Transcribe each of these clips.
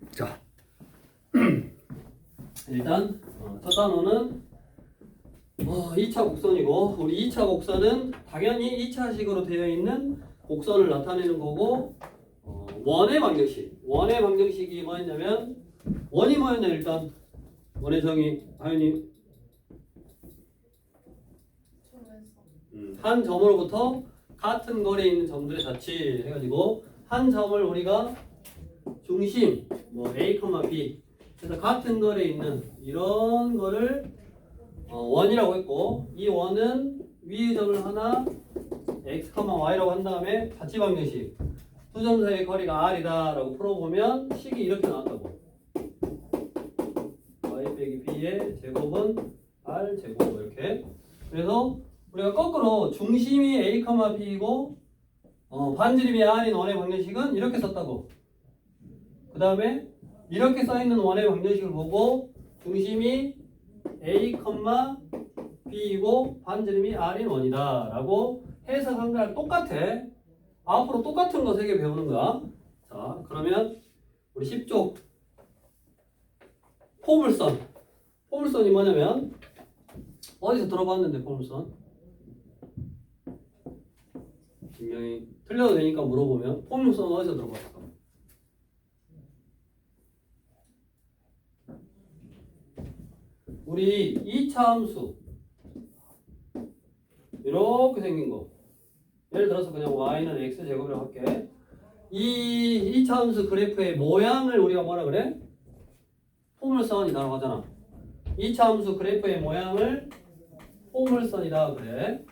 자, 일단 첫 단어는 2차 곡선이고, 우리 2차 곡선은 당연히 2차식으로 되어 있는 곡선을 나타내는 거고, 원의 방정식이 뭐였냐면, 원이 뭐였냐, 일단 원의 정의 하연이 한 점으로부터 같은 거리에 있는 점들의 자치 해가지고, 한 점을 우리가 중심 A, B 그래서 같은 거리에 있는 이런 거를 원이라고 했고, 이 원은 위의 점을 하나 x, y라고 한 다음에 자치 방정식 두 점 사이의 거리가 r이다 라고 풀어보면 식이 이렇게 나왔다고. y 빼기 b의 제곱은 r 제곱 이렇게. 그래서 우리가 거꾸로 중심이 a, b이고 반지름이 r인 원의 방정식은 이렇게 썼다고. 그 다음에 이렇게 써있는 원의 방정식을 보고 중심이 a, b이고 반지름이 r인 원이다 라고 해석한 거랑 똑같아. 앞으로 똑같은 거 3개 배우는 거야. 자, 그러면 우리 10쪽 포물선이 뭐냐면, 어디서 들어봤는데 포물선? 분명히 틀려도 되니까 물어보면 포물선 어디서 들어봤어? 우리 2차 함수 이렇게 생긴 거, 예를 들어서 그냥 y는 x제곱이라고 할게. 이 2차 함수 그래프의 모양을 우리가 뭐라 그래? 포물선이라고 하잖아. 2차 함수 그래프의 모양을 포물선이다 그래.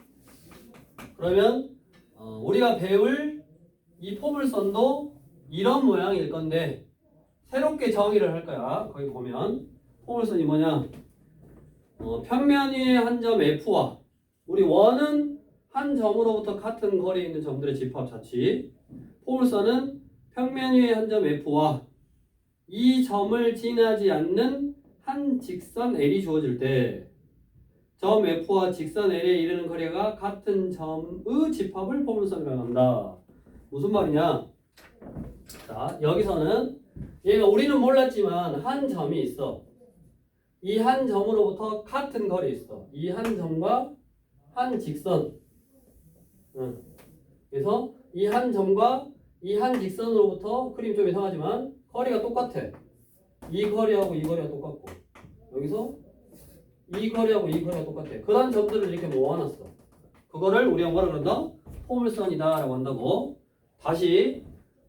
그러면 우리가 배울 이 포물선도 이런 모양일 건데 새롭게 정의를 할 거야. 거기 보면 포물선이 뭐냐? 평면 위의 한 점 F와 우리 원은 한 점으로부터 같은 거리에 있는 점들의 집합 자치. 포물선은 평면 위의 한 점 F와 이 점을 지나지 않는 한 직선 L이 주어질 때 점 F와 직선 L에 이르는 거리가 같은 점의 집합을 포물선이라고 한다. 무슨 말이냐? 자, 여기서는 얘가 우리는 몰랐지만 한 점이 있어. 이 한 점으로부터 같은 거리에 있어. 이 한 점과 한 직선. 그래서 이 한 점과 이 한 직선으로부터, 그림 좀 이상하지만 거리가 똑같아. 이 거리하고 이 거리가 똑같고, 여기서 이 거리하고 이 거리가 똑같아. 그런 점들을 이렇게 모아놨어. 그거를 우리가 뭐라 그런다? 포물선이다 라고 한다고. 다시,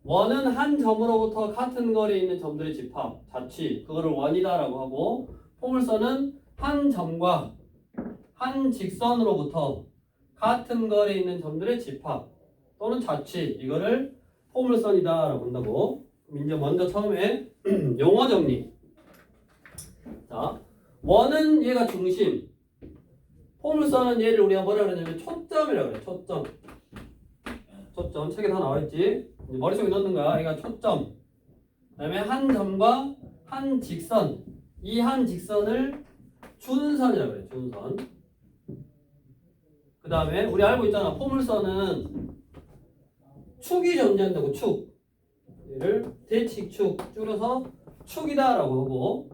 원은 한 점으로부터 같은 거리에 있는 점들의 집합, 자치, 그거를 원이다 라고 하고, 포물선은 한 점과 한 직선으로부터 같은 거리에 있는 점들의 집합 또는 자치, 이거를 포물선이다 라고 한다고. 그럼 이제 먼저 처음에 용어 정리. 자, 원은 얘가 중심, 포물선은 얘를 우리가 뭐라 그러냐면 초점이라고 그래. 초점 책에 다 나와있지. 이제 머릿속에 넣는 거야. 얘가 초점. 그 다음에 한 점과 한 직선, 이 한 직선을 준선이라고 그래. 준선. 그 다음에 우리 알고 있잖아. 포물선은 축이 존재한다고. 축. 얘를 대칙축 줄여서 축이다 라고 하고,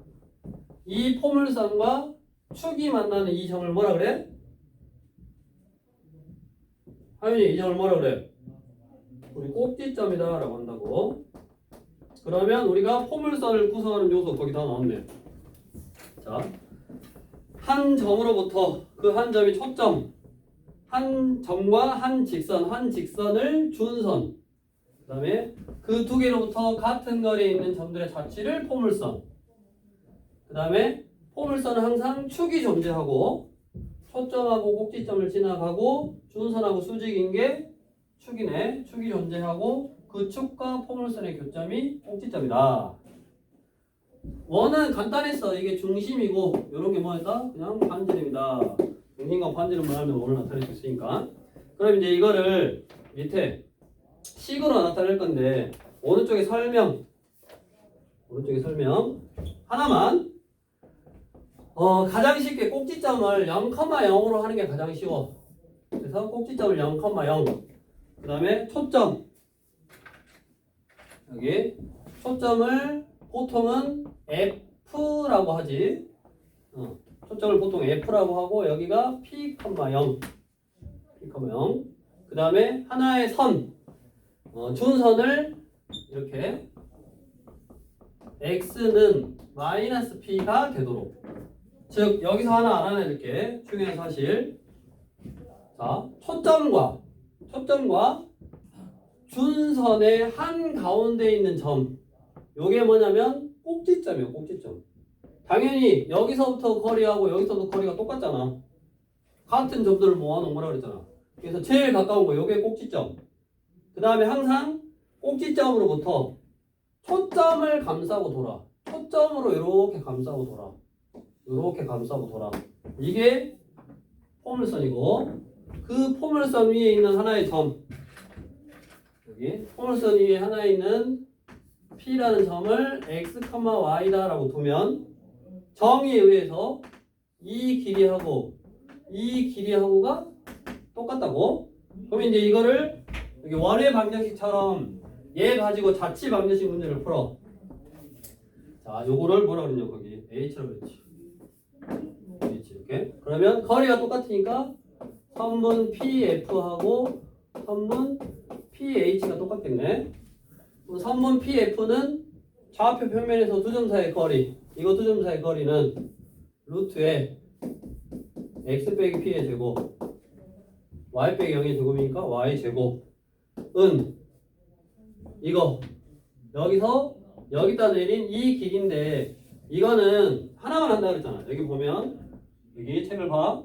이 포물선과 축이 만나는 이 점을 뭐라 그래? 하윤이 이 점을 뭐라 그래? 우리 꼭지점이다 라고 한다고. 그러면 우리가 포물선을 구성하는 요소 거기 다 나왔네. 자, 한 점으로부터 그 한 점이 초점, 한 점과 한 직선을 준선, 그 다음에 그 두 개로부터 같은 거리에 있는 점들의 자치를 포물선. 그 다음에 포물선은 항상 축이 존재하고 초점하고 꼭지점을 지나가고 준선하고 수직인 게 축이네. 축이 존재하고 그 축과 포물선의 교점이 꼭지점이다. 원은 간단했어. 이게 중심이고 이런 게 뭐였다? 그냥 반지름이다. 중심과 반지름만 하면 원을 나타낼 수 있으니까. 그럼 이제 이거를 밑에 식으로 나타낼 건데 오른쪽에 설명 하나만. 가장 쉽게 꼭지점을 0,0으로 하는 게 가장 쉬워. 그래서 꼭지점을 0,0. 그 다음에 초점. 여기 초점을 보통은 F라고 하지. 초점을 보통 F라고 하고 여기가 P, 0. 그 다음에 하나의 선, 준선을 이렇게 X는 마이너스 P가 되도록. 즉 여기서 하나 알아내야 될 게 중요한 사실. 자, 초점과 준선의 한 가운데 있는 점. 요게 뭐냐면 꼭지점이에요. 꼭지점. 당연히 여기서부터 거리하고 여기서부터 거리가 똑같잖아. 같은 점들을 모아놓은 거라 그랬잖아. 그래서 제일 가까운 거 요게 꼭지점. 그 다음에 항상 꼭지점으로부터 초점을 감싸고 돌아. 초점으로 이렇게 감싸고 돌아. 이렇게 감싸고 돌아. 이게 포물선이고, 그 포물선 위에 있는 하나의 점, 여기 포물선 위에 하나 있는 P라는 점을 X, Y다라고 두면 정의에 의해서 이 길이하고가 똑같다고. 그럼 이제 이거를 여기 원의 방정식처럼 얘 가지고 자치 방정식 문제를 풀어. 자, 요거를 뭐라 그랬냐 거기 H라고 그랬지. H 이렇게. 그러면 거리가 똑같으니까 선분 PF하고 선분 PH가 똑같겠네. 그럼 선분 PF는 좌표 평면에서 두 점 사이의 거리. 이거 두 점 사이의 거리는 루트에 x 빼기 p의 제곱, y 빼기 0의 제곱이니까 y 제곱은 이거 여기다 내린 이 길인데 이거는 하나만 한다 그랬잖아. 여기 보면 여기 책을 봐.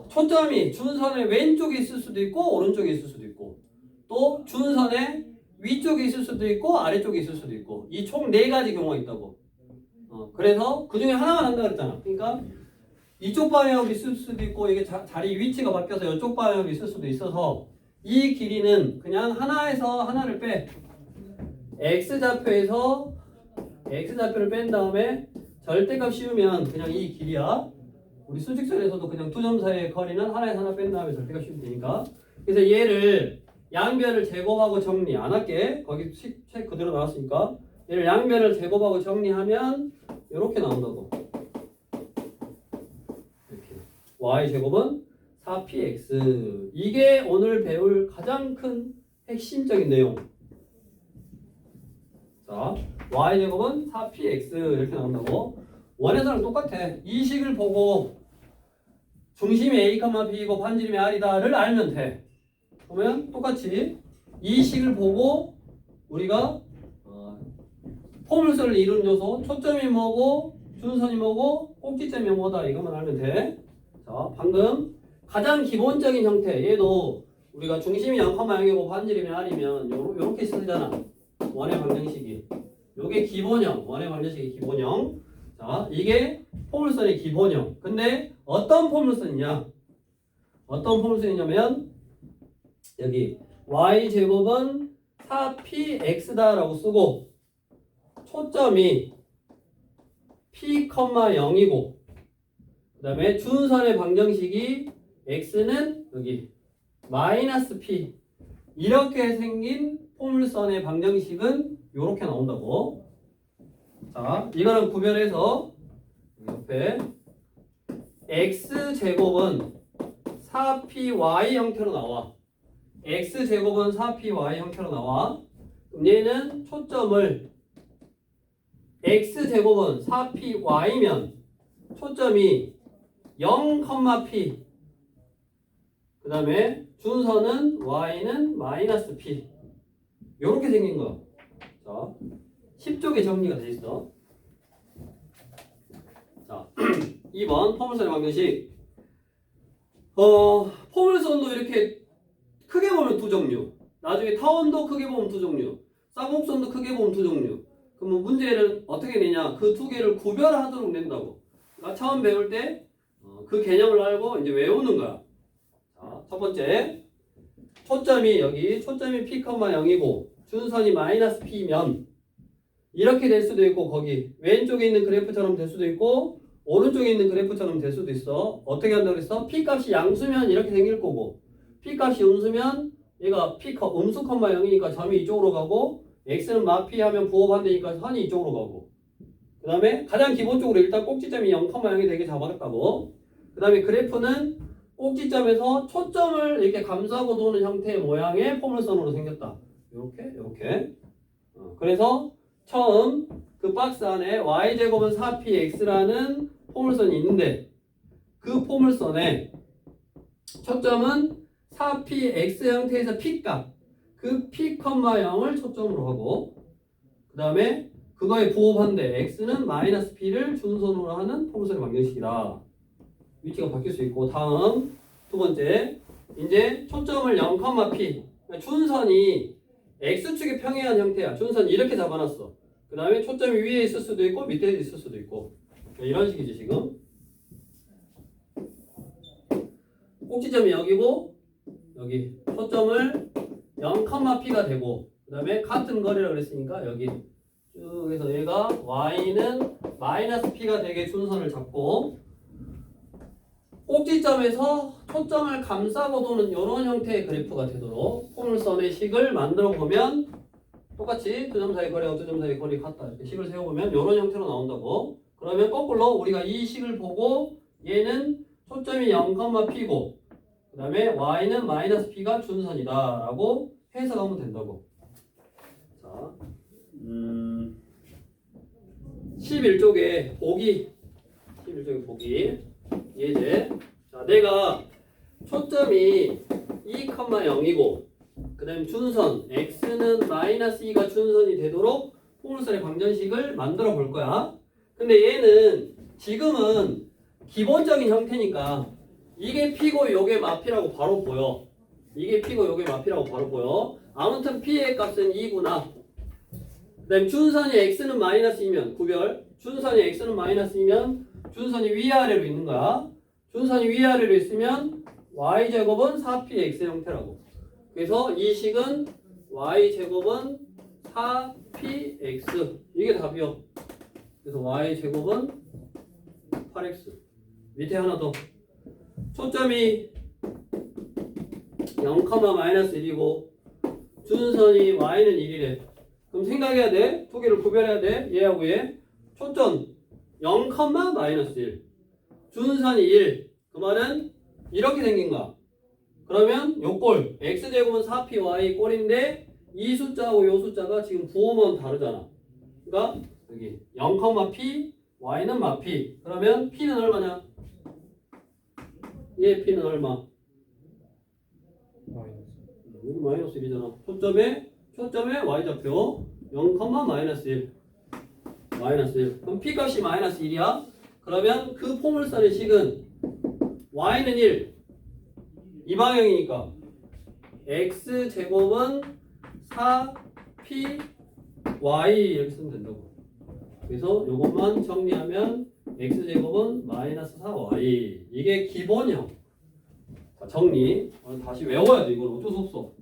초점이 준선의 왼쪽에 있을 수도 있고 오른쪽에 있을 수도 있고 또 준선의 위쪽에 있을 수도 있고 아래쪽에 있을 수도 있고 이 총 4가지 경우가 있다고. 그래서 그 중에 하나만 한다 그랬잖아. 그러니까 이쪽 방향으로 있을 수도 있고 이게 자리 위치가 바뀌어서 이쪽 방향으로 있을 수도 있어서 이 길이는 그냥 하나에서 하나를 빼. X좌표를 뺀 다음에 절대값 씌우면 그냥 이 길이야. 우리 수직선에서도 그냥 두 점 사이의 거리는 하나에서 하나 뺀 다음에 절대값 씌우면 되니까. 그래서 얘를 양변을 제곱하고 정리 안 할게. 거기 책 그대로 나왔으니까. 얘를 양변을 제곱하고 정리하면 이렇게 나온다고. 이렇게. y제곱은 4px. 이게 오늘 배울 가장 큰 핵심적인 내용. 자, y제곱은 4px 이렇게 나온다고. 원에서랑 똑같아. 이 식을 보고 중심이 a, b이고 반지름이 r이다를 알면 돼. 보면 똑같이 이 식을 보고 우리가 포물선을 이루는 요소, 초점이 뭐고 준선이 뭐고 꼭지점이 뭐다 이것만 알면 돼. 자, 방금 가장 기본적인 형태, 얘도 우리가 중심이 0,0이고 반지름이 r이면 요렇게 쓰잖아. 원의 방정식이. 요게 기본형, 원의 방정식이 기본형. 자, 이게 포물선의 기본형. 근데 어떤 포물선이냐? 어떤 포물선이냐면 여기 y제곱은 4px다라고 쓰고 초점이 p, 0이고 그 다음에 준선의 방정식이 x는 여기 마이너스 p 이렇게 생긴 포물선의 방정식은 이렇게 나온다고. 자, 이거는 구별해서 옆에 x제곱은 4py 형태로 나와. x제곱은 4py 형태로 나와. 그럼 얘는 초점을 x제곱은 4py면 초점이 0,p 그 다음에 준선은 y는 마이너스 p 요렇게 생긴 거. 자, 10쪽에 정리가 돼 있어. 자, 2번 포물선의 방정식. 포물선도 이렇게 크게 보면 두 종류. 나중에 타원도 크게 보면 두 종류. 쌍곡선도 크게 보면 두 종류. 그러면 문제를 어떻게 내냐? 그 두 개를 구별하도록 낸다고. 그러니까 처음 배울 때 그 개념을 알고 이제 외우는 거야. 자, 첫 번째. 초점이 여기 초점이 p, 0이고 준선이 마이너스 p면 이렇게 될 수도 있고 거기 왼쪽에 있는 그래프처럼 될 수도 있고 오른쪽에 있는 그래프처럼 될 수도 있어. 어떻게 한다고 그랬어? p 값이 양수면 이렇게 생길 거고 p 값이 음수면 얘가 p 음수, 0이니까 점이 이쪽으로 가고 x는 마피 하면 부호반대니까 선이 이쪽으로 가고 그 다음에 가장 기본적으로 일단 꼭지점이 0,0이 되게 잡아놨다고 그 다음에 그래프는 꼭지점에서 초점을 이렇게 감싸고 도는 형태의 모양의 포물선으로 생겼다. 이렇게. 그래서 처음 그 박스 안에 y제곱은 4px라는 포물선이 있는데 그 포물선에 초점은 4px 형태에서 p값 그 p, 0을 초점으로 하고 그 다음에 그거의 부호반대 x는 마이너스 p를 준선으로 하는 포물선의 방정식이다. 위치가 바뀔 수 있고 다음 두 번째 이제 초점을 0,p 준선이 x축의 평행한 형태야. 준선 이렇게 잡아놨어. 그 다음에 초점이 위에 있을 수도 있고 밑에 있을 수도 있고 이런 식이지 지금. 꼭지점이 여기고 여기 초점을 0,p가 되고 그 다음에 같은 거리라 그랬으니까 여기 쭉 해서 얘가 y는 마이너스 p가 되게 준선을 잡고 꼭지점에서 초점을 감싸고 도는 이런 형태의 그래프가 되도록 포물선의 식을 만들어 보면 똑같이 두 점 사이 거리하고 두 점 사이 거리 같다 이렇게 식을 세워보면 이런 형태로 나온다고. 그러면 거꾸로 우리가 이 식을 보고 얘는 초점이 0,p고 그 다음에 y는 마이너스 p가 준선이다 라고 해석하면 된다고. 자, 11쪽에 보기 예제. 자, 내가 초점이 2,0이고 그 다음에 준선 x는 마이너스 2가 준선이 되도록 포물선의 방정식을 만들어 볼 거야. 근데 얘는 지금은 기본적인 형태니까 이게 p고 요게 마피라고 바로 보여. 이게 p고 요게 마피라고 바로 보여. 아무튼 p의 값은 2구나. 그 다음에 준선이 x는 마이너스 2면 구별. 준선이 x는 마이너스 2면 준선이 위아래로 있는 거야. 준선이 위아래로 있으면 y제곱은 4px 형태라고. 그래서 이 식은 y제곱은 4px 이게 답이요. 그래서 y제곱은 8x. 밑에 하나 더. 초점이 0,-1이고 준선이 y는 1이래. 그럼 생각해야 돼. 두 개를 구별해야 돼. 얘하고 얘. 초점 0,-1. 준선이 1. 그 말은 이렇게 생긴 거야. 그러면 요 꼴 x제곱은 4py 꼴인데 이 숫자하고 요 숫자가 지금 부호만 다르잖아. 그러니까 여기 0,p y는 마p. 그러면 p는 얼마냐? 얘 p는 얼마? 여기 마이너스 1이잖아. 초점에 y좌표 0,-1 마이너스 1. 그럼 p값이 마이너스 1이야. 그러면 그 포물선의 식은 y는 1 이 방향이니까 x제곱은 4py 이렇게 쓰면 된다고. 그래서 이것만 정리하면 x제곱은 마이너스 4y 이게 기본형. 자, 정리. 다시 외워야 돼. 이건 어쩔 수 없어.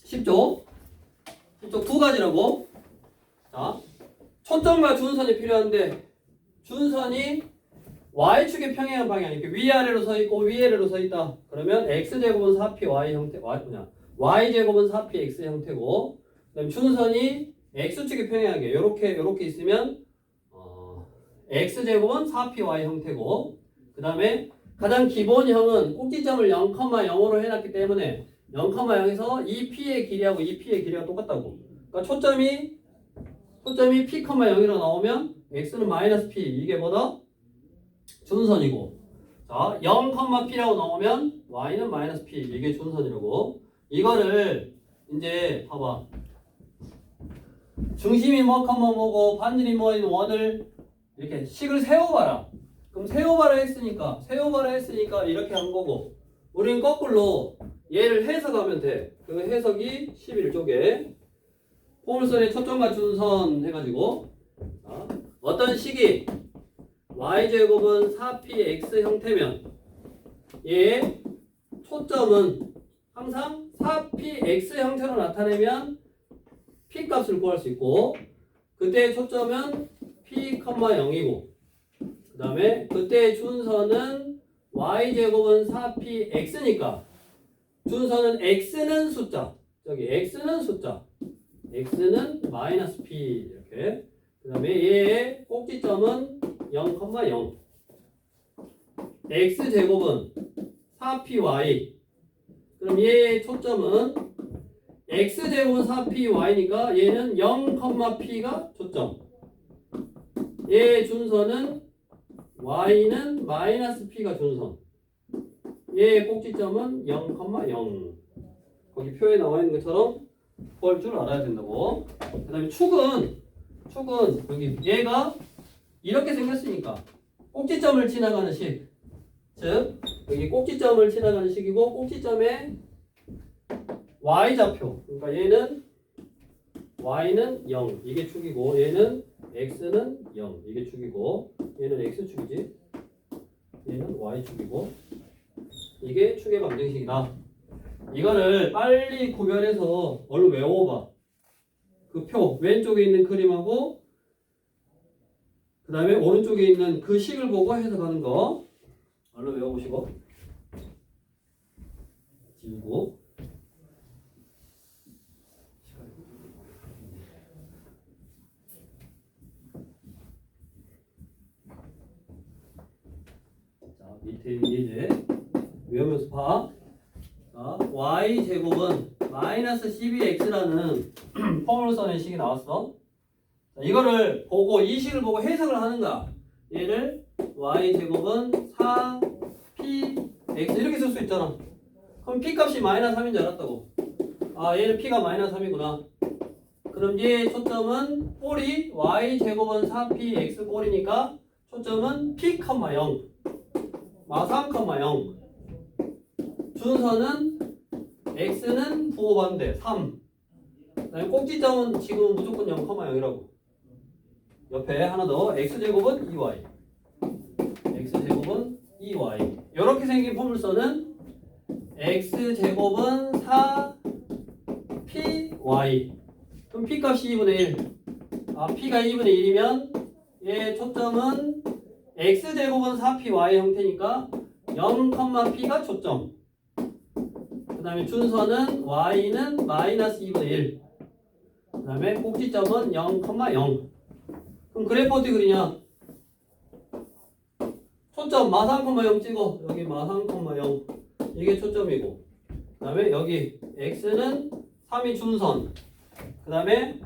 10쪽 두 가지라고. 자, 초점과 준선이 필요한데 준선이 y축의 평행한 방향 이렇게 위아래로 서 있고 위아래로 서 있다. 그러면 x제곱은 4py 형태 y제곱은 4px 형태고 그다음 준선이 x축의 평행하게 요렇게 있으면 x제곱은 4py 형태고 그다음에 가장 기본형은 꼭지점을 0,0으로 해놨기 때문에 0,0에서 이 p의 길이하고 이 p의 길이가 똑같다고. 그러니까 초점이 p, 0이라 나오면 x는 마이너스 p 이게 뭐다? 준선이고 자 0,p라고 나오면 y는 마이너스 p 이게 준선이라고. 이거를 이제 봐봐. 중심이 뭐고 반지름이 뭐인 원을 이렇게 식을 세워봐라. 그럼 세워봐라 했으니까 이렇게 한 거고 우리는 거꾸로 얘를 해석하면 돼. 그 해석이 11쪽에 포물선의 초점과 준선 해가지고 자, 어떤 식이 y제곱은 4px 형태면 얘의 초점은 항상 4px 형태로 나타내면 p값을 구할 수 있고 그때의 초점은 p, 0이고 그 다음에 그때의 준선은 y제곱은 4px니까 준선은 x는 숫자 x는 마이너스 p 이렇게. 그 다음에 얘의 꼭지점은 0,0. x제곱은 4py. 그럼 얘의 초점은 x제곱은 4py니까 얘는 0,p가 초점. 얘의 준선은 y는 마이너스 p가 준선. 얘의 꼭지점은 0,0. 거기 표에 나와 있는 것처럼 볼 줄 알아야 된다고. 그 다음에 축은 여기 얘가 이렇게 생겼으니까 꼭지점을 지나가는 식. 즉 여기 꼭지점을 지나가는 식이고 꼭지점에 y좌표. 그러니까 얘는 y는 0. 이게 축이고 얘는 x는 0. 이게 축이고 얘는 x축이지. 얘는 y축이고 이게 축의 방정식이다. 이거를 빨리 구별해서 얼른 외워봐. 그 표 왼쪽에 있는 그림하고 그 다음에 오른쪽에 있는 그 식을 보고 해석하는 거 얼른 외워보시고 지우고. 자 밑에 이제 외우면서 봐. 자, y제곱은 마이너스 12x라는 폼으로 써낸 식이 나왔어. 자, 이거를 보고 이 식을 보고 해석을 하는가. 얘를 y제곱은 4px 이렇게 쓸 수 있잖아. 그럼 p 값이 마이너스 3인 줄 알았다고. 아 얘는 p가 마이너스 3이구나. 그럼 얘의 초점은 꼴이 y제곱은 4px 꼴이니까 초점은 p, 0 마상, 0 준선은 x는 부호반대 3. 그다음에 꼭지점은 지금 무조건 0,0이라고. 옆에 하나 더 x제곱은 2y. x제곱은 2y. 이렇게 생긴 포물선은 x제곱은 4py. 그럼 p 값이 2분의 1. 아 p가 2분의 1이면 얘 초점은 x제곱은 4py 형태니까 0,p가 초점. 그 다음에 준선은 y는 마이너스 2분의 1. 그 다음에 꼭지점은 0,0. 그럼 그래프 어떻게 그리냐? 초점 마상, 0 찍어. 여기 마상, 0. 이게 초점이고. 그 다음에 여기 x는 3이 준선. 그 다음에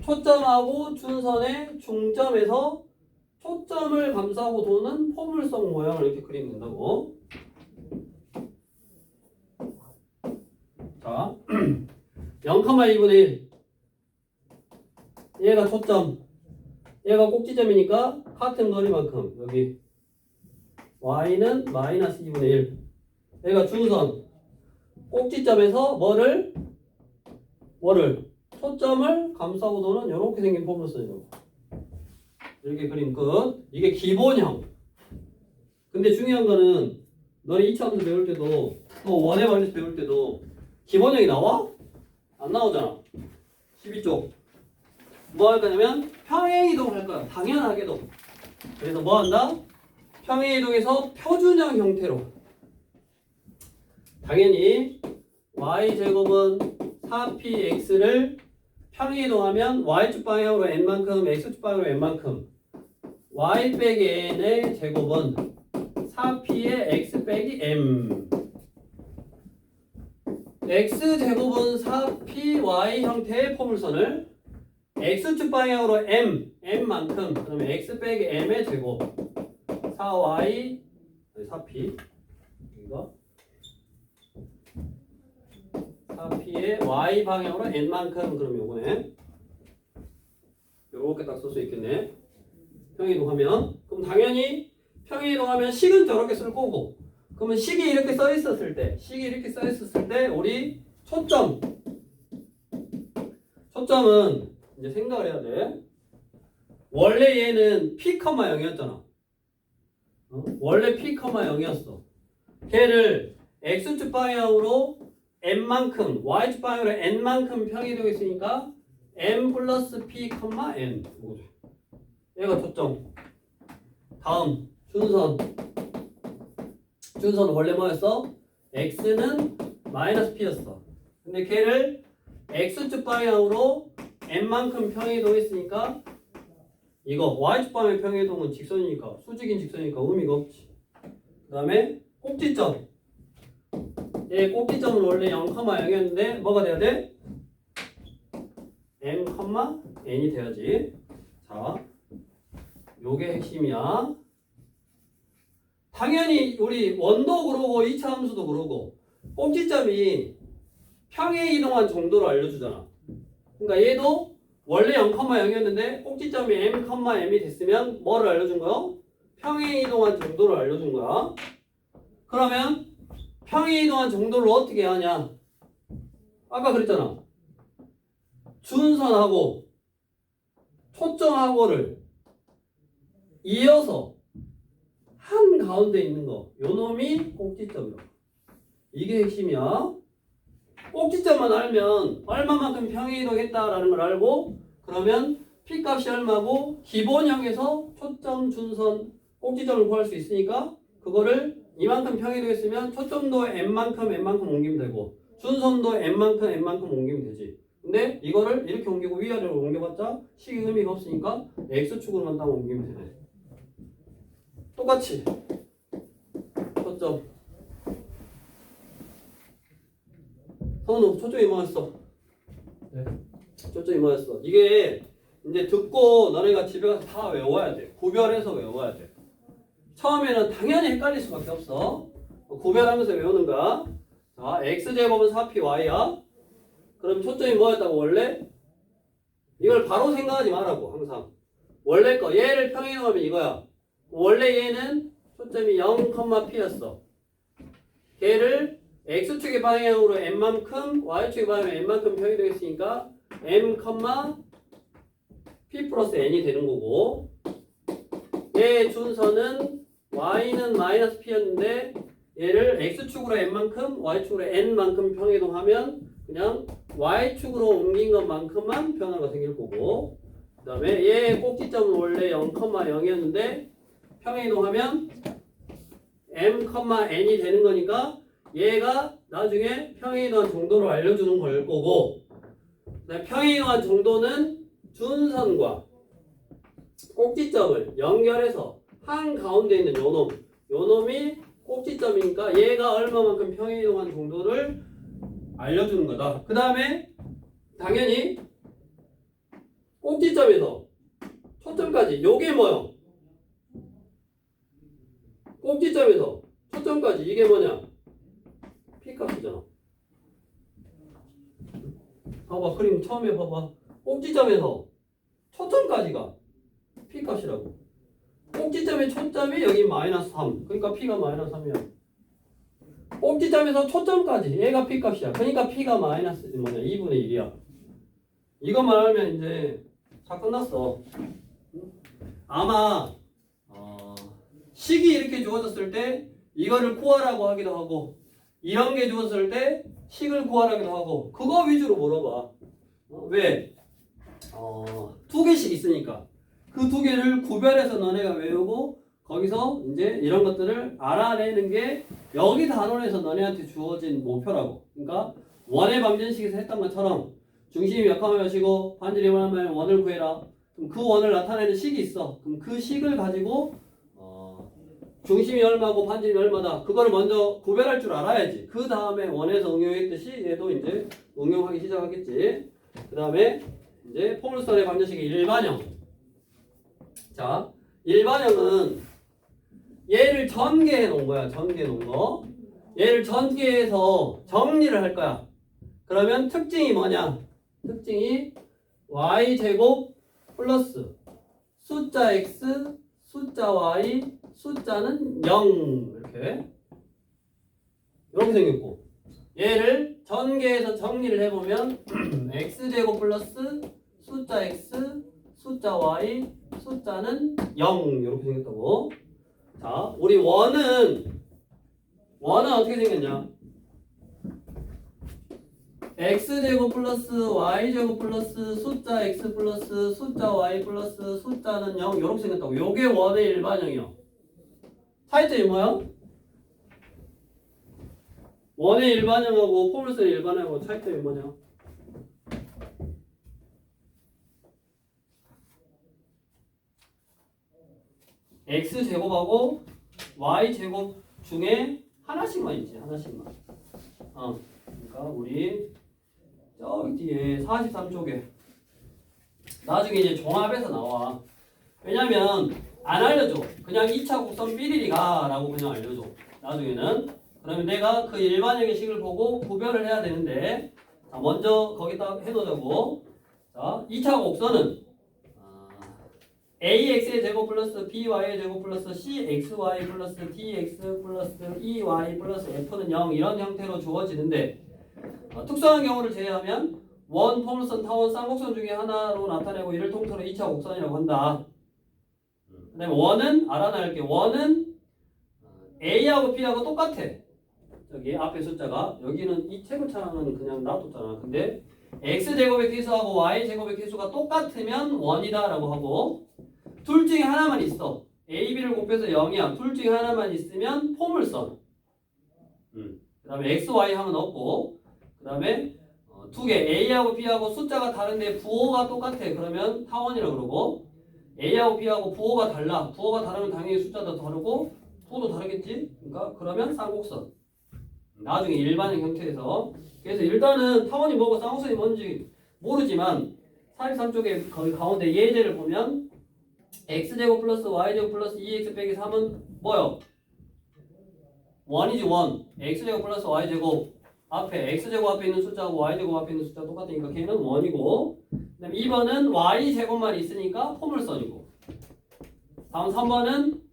초점하고 준선의 중점에서 초점을 감싸고 도는 포물선 모양을 이렇게 그리면 된다고. 자, 0,2분의 1. 얘가 초점, 얘가 꼭지점이니까 같은 거리만큼 여기 y는 마이너스 2분의 1. 얘가 준선, 꼭지점에서 뭐를 초점을 감싸고 도는 이렇게 생긴 포물선이라고. 이렇게 그림 끝. 이게 기본형. 근데 중요한 거는 너네 2차 함수 배울 때도 또 원에 관해서 배울 때도 기본형이 나와? 안 나오잖아. 12쪽. 뭐 할 거냐면 평행이동 할 거야. 당연하게도. 그래서 뭐 한다? 평행이동에서 표준형 형태로. 당연히 y제곱은 4px를 평행이동하면 y축 방향으로 n만큼 x축 방향으로 n만큼 y 빼기 n의 제곱은 4p의 x 빼기 m. x제곱은 4py 형태의 포물선을 x축 방향으로 m만큼 그러면 x 빼기 m의 제곱 4y 4p 이거 4p의 y 방향으로 n만큼 그러면 요거네. 요렇게 딱 쓸 수 있겠네. 평행이동하면 그럼 당연히 평행이동하면 식은 저렇게 쓸 거고 그러면 식이 이렇게 써 있었을 때 우리 초점은 이제 생각을 해야 돼. 원래 얘는 p, 0이었잖아. 원래 p, 0이었어. 걔를 x축 방향으로 n만큼 y축 방향으로 n만큼 평행이동했으니까 m 플러스 p, n 얘가 초점. 다음 준선 원래 뭐였어? x는 마이너스 p였어. 근데 걔를 x축 방향으로 n만큼 평행이동했으니까 이거 y축 방향 평행이동은 직선이니까 수직인 직선이니까 의미가 없지. 그 다음에 꼭지점. 얘 꼭지점은 원래 0,0이었는데 뭐가 돼야 돼? m, n이 돼야지. 자, 요게 핵심이야. 당연히 우리 원도 그러고 2차 함수도 그러고 꼭지점이 평행 이동한 정도를 알려주잖아. 그러니까 얘도 원래 0,0이었는데 꼭지점이 m, m이 됐으면 뭐를 알려준 거야? 평행 이동한 정도를 알려준 거야. 그러면 평행 이동한 정도를 어떻게 하냐? 아까 그랬잖아. 준선하고 초점하고를 이어서 한 가운데 있는 거, 요 놈이 꼭지점이라고. 이게 핵심이야. 꼭지점만 알면 얼마만큼 평행이동했다라는 걸 알고, 그러면 P값이 얼마고 기본형에서 초점, 준선, 꼭지점을 구할 수 있으니까 그거를 이만큼 평행이동했으면 초점도 n만큼 옮기면 되고 준선도 n만큼 옮기면 되지. 근데 이거를 이렇게 옮기고 위아래로 옮겨봤자 식이 의미가 없으니까 x축으로만 딱 옮기면 되네. 똑같이 초점. 성훈 초점이 뭐였어? 네. 초점이 뭐였어? 이게 이제 듣고 너네가 집에 가서 다 외워야 돼. 구별해서 외워야 돼. 처음에는 당연히 헷갈릴 수밖에 없어. 구별하면서 외우는 거야. 자, x제곱은 4py야. 그럼 초점이 뭐였다고 원래? 이걸 바로 생각하지 말라고 항상. 원래 거 얘를 평행이동하면 이거야. 원래 얘는 초점이 0,p였어. 걔를 x축의 방향으로 n만큼 y축의 방향으로 n만큼 평행이동했으니까 m, p 플러스 n이 되는 거고, 얘의 준선은 y는 마이너스 p였는데 얘를 x축으로 n만큼 y축으로 n만큼 평행이동하면 그냥 y축으로 옮긴 것만큼만 변화가 생길 거고, 그 다음에 얘의 꼭지점은 원래 0,0이었는데 평행이동하면 m, n이 되는 거니까 얘가 나중에 평행이동한 정도를 알려주는 걸 거고, 평행이동한 정도는 준선과 꼭지점을 연결해서 한 가운데 있는 요 놈이 꼭지점이니까 얘가 얼마만큼 평행이동한 정도를 알려주는 거다. 그 다음에 당연히 꼭지점에서 초점까지 요게 뭐요? 꼭지점에서 초점까지 이게 뭐냐? P값이잖아. 봐봐, 그림 처음에 봐봐. 꼭지점에서 초점까지가 P값이라고. 꼭지점의 초점이 여기 마이너스 3. 그러니까 P가 마이너스 3이야. 꼭지점에서 초점까지 얘가 P값이야. 그러니까 P가 마이너스 2분의 1이야. 이것만 알면 이제 다 끝났어. 아마 식이 이렇게 주어졌을 때 이거를 구하라고 하기도 하고, 이런 게 주어졌을 때 식을 구하라기도 하고, 그거 위주로 물어봐. 왜? 두 개씩 있으니까 그 두 개를 구별해서 너네가 외우고 거기서 이제 이런 것들을 알아내는 게 여기 단원에서 너네한테 주어진 목표라고. 그러니까 원의 방정식에서 했던 것처럼 중심이 몇 컴마몇이고 반지름이 얼마면 원을 구해라. 그럼 그 원을 나타내는 식이 있어. 그럼 그 식을 가지고 중심이 얼마고 반지름이 얼마다, 그거를 먼저 구별할 줄 알아야지. 그 다음에 원에서 응용했듯이 얘도 이제 응용하기 시작하겠지. 그 다음에 이제 포물선의 방정식의 일반형. 자, 일반형은 얘를 전개해 놓은 거야. 전개해 놓은 거. 얘를 전개해서 정리를 할 거야. 그러면 특징이 뭐냐? 특징이 y제곱 플러스 숫자 x, 숫자 y, 숫자는 0 이렇게 생겼고, 얘를 전개해서 정리를 해보면 x제곱 플러스 숫자 x, 숫자 y, 숫자는 0 이렇게 생겼다고. 자, 우리 원은 어떻게 생겼냐? x제곱 플러스 y제곱 플러스 숫자 x 플러스 숫자 y 플러스 숫자는 0 이렇게 생겼다고. 요게 원의 일반형이요. 차이점이 뭐야? 원의 일반형하고 포물선의 일반형하고 차이점이 뭐냐? x제곱하고 y제곱 중에 하나씩만 있지. 하나씩만. 그러니까 우리 저기 뒤에 43쪽에 나중에 이제 종합해서 나와. 왜냐면 안 알려줘. 그냥 2차 곡선 삐리리가 라고 그냥 알려줘. 나중에는. 그러면 내가 그 일반형의 식을 보고 구별을 해야 되는데, 자, 먼저 거기다 해놓자고. 자, 2차 곡선은 ax의 제곱 플러스 by의 제곱 플러스 cxy 플러스 dx 플러스 ey 플러스 f는 0 이런 형태로 주어지는데, 특수한 경우를 제외하면 원, 포물선, 타원, 쌍곡선 중에 하나로 나타내고 이를 통틀어 2차 곡선이라고 한다. 그 다음에 원은 알아놔야할게. 원은 A하고 B하고 똑같아. 저기 앞에 숫자가. 여기는 이 태그창은 그냥 놔뒀잖아. 근데 X제곱의 계수하고 Y제곱의 계수가 똑같으면 원이다 라고 하고, 둘 중에 하나만 있어. A, B를 곱해서 0이야. 둘 중에 하나만 있으면 포물선. 그 다음에 X, Y 하면 없고, 그 다음에 두 개 A하고 B하고 숫자가 다른데 부호가 똑같아. 그러면 타원이라고 그러고, A하고 B하고 부호가 달라. 부호가 다르면 당연히 숫자도 다르고 부호도 다르겠지? 그러면 쌍곡선. 나중에 일반형 형태에서. 그래서 일단은 타원이 뭐고 쌍곡선이 뭔지 모르지만 43쪽에 거기 가운데 예제를 보면 x제곱 플러스 y제곱 플러스 2x 빼기 3은 뭐요? 1이지 1. x제곱 플러스 y제곱 앞에 x제곱 앞에 있는 숫자하고 y제곱 앞에 있는 숫자 똑같으니까 걔는 1이고, 그 다음에 2번은 y제곱만 있으니까 포물선이고, 다음 3번은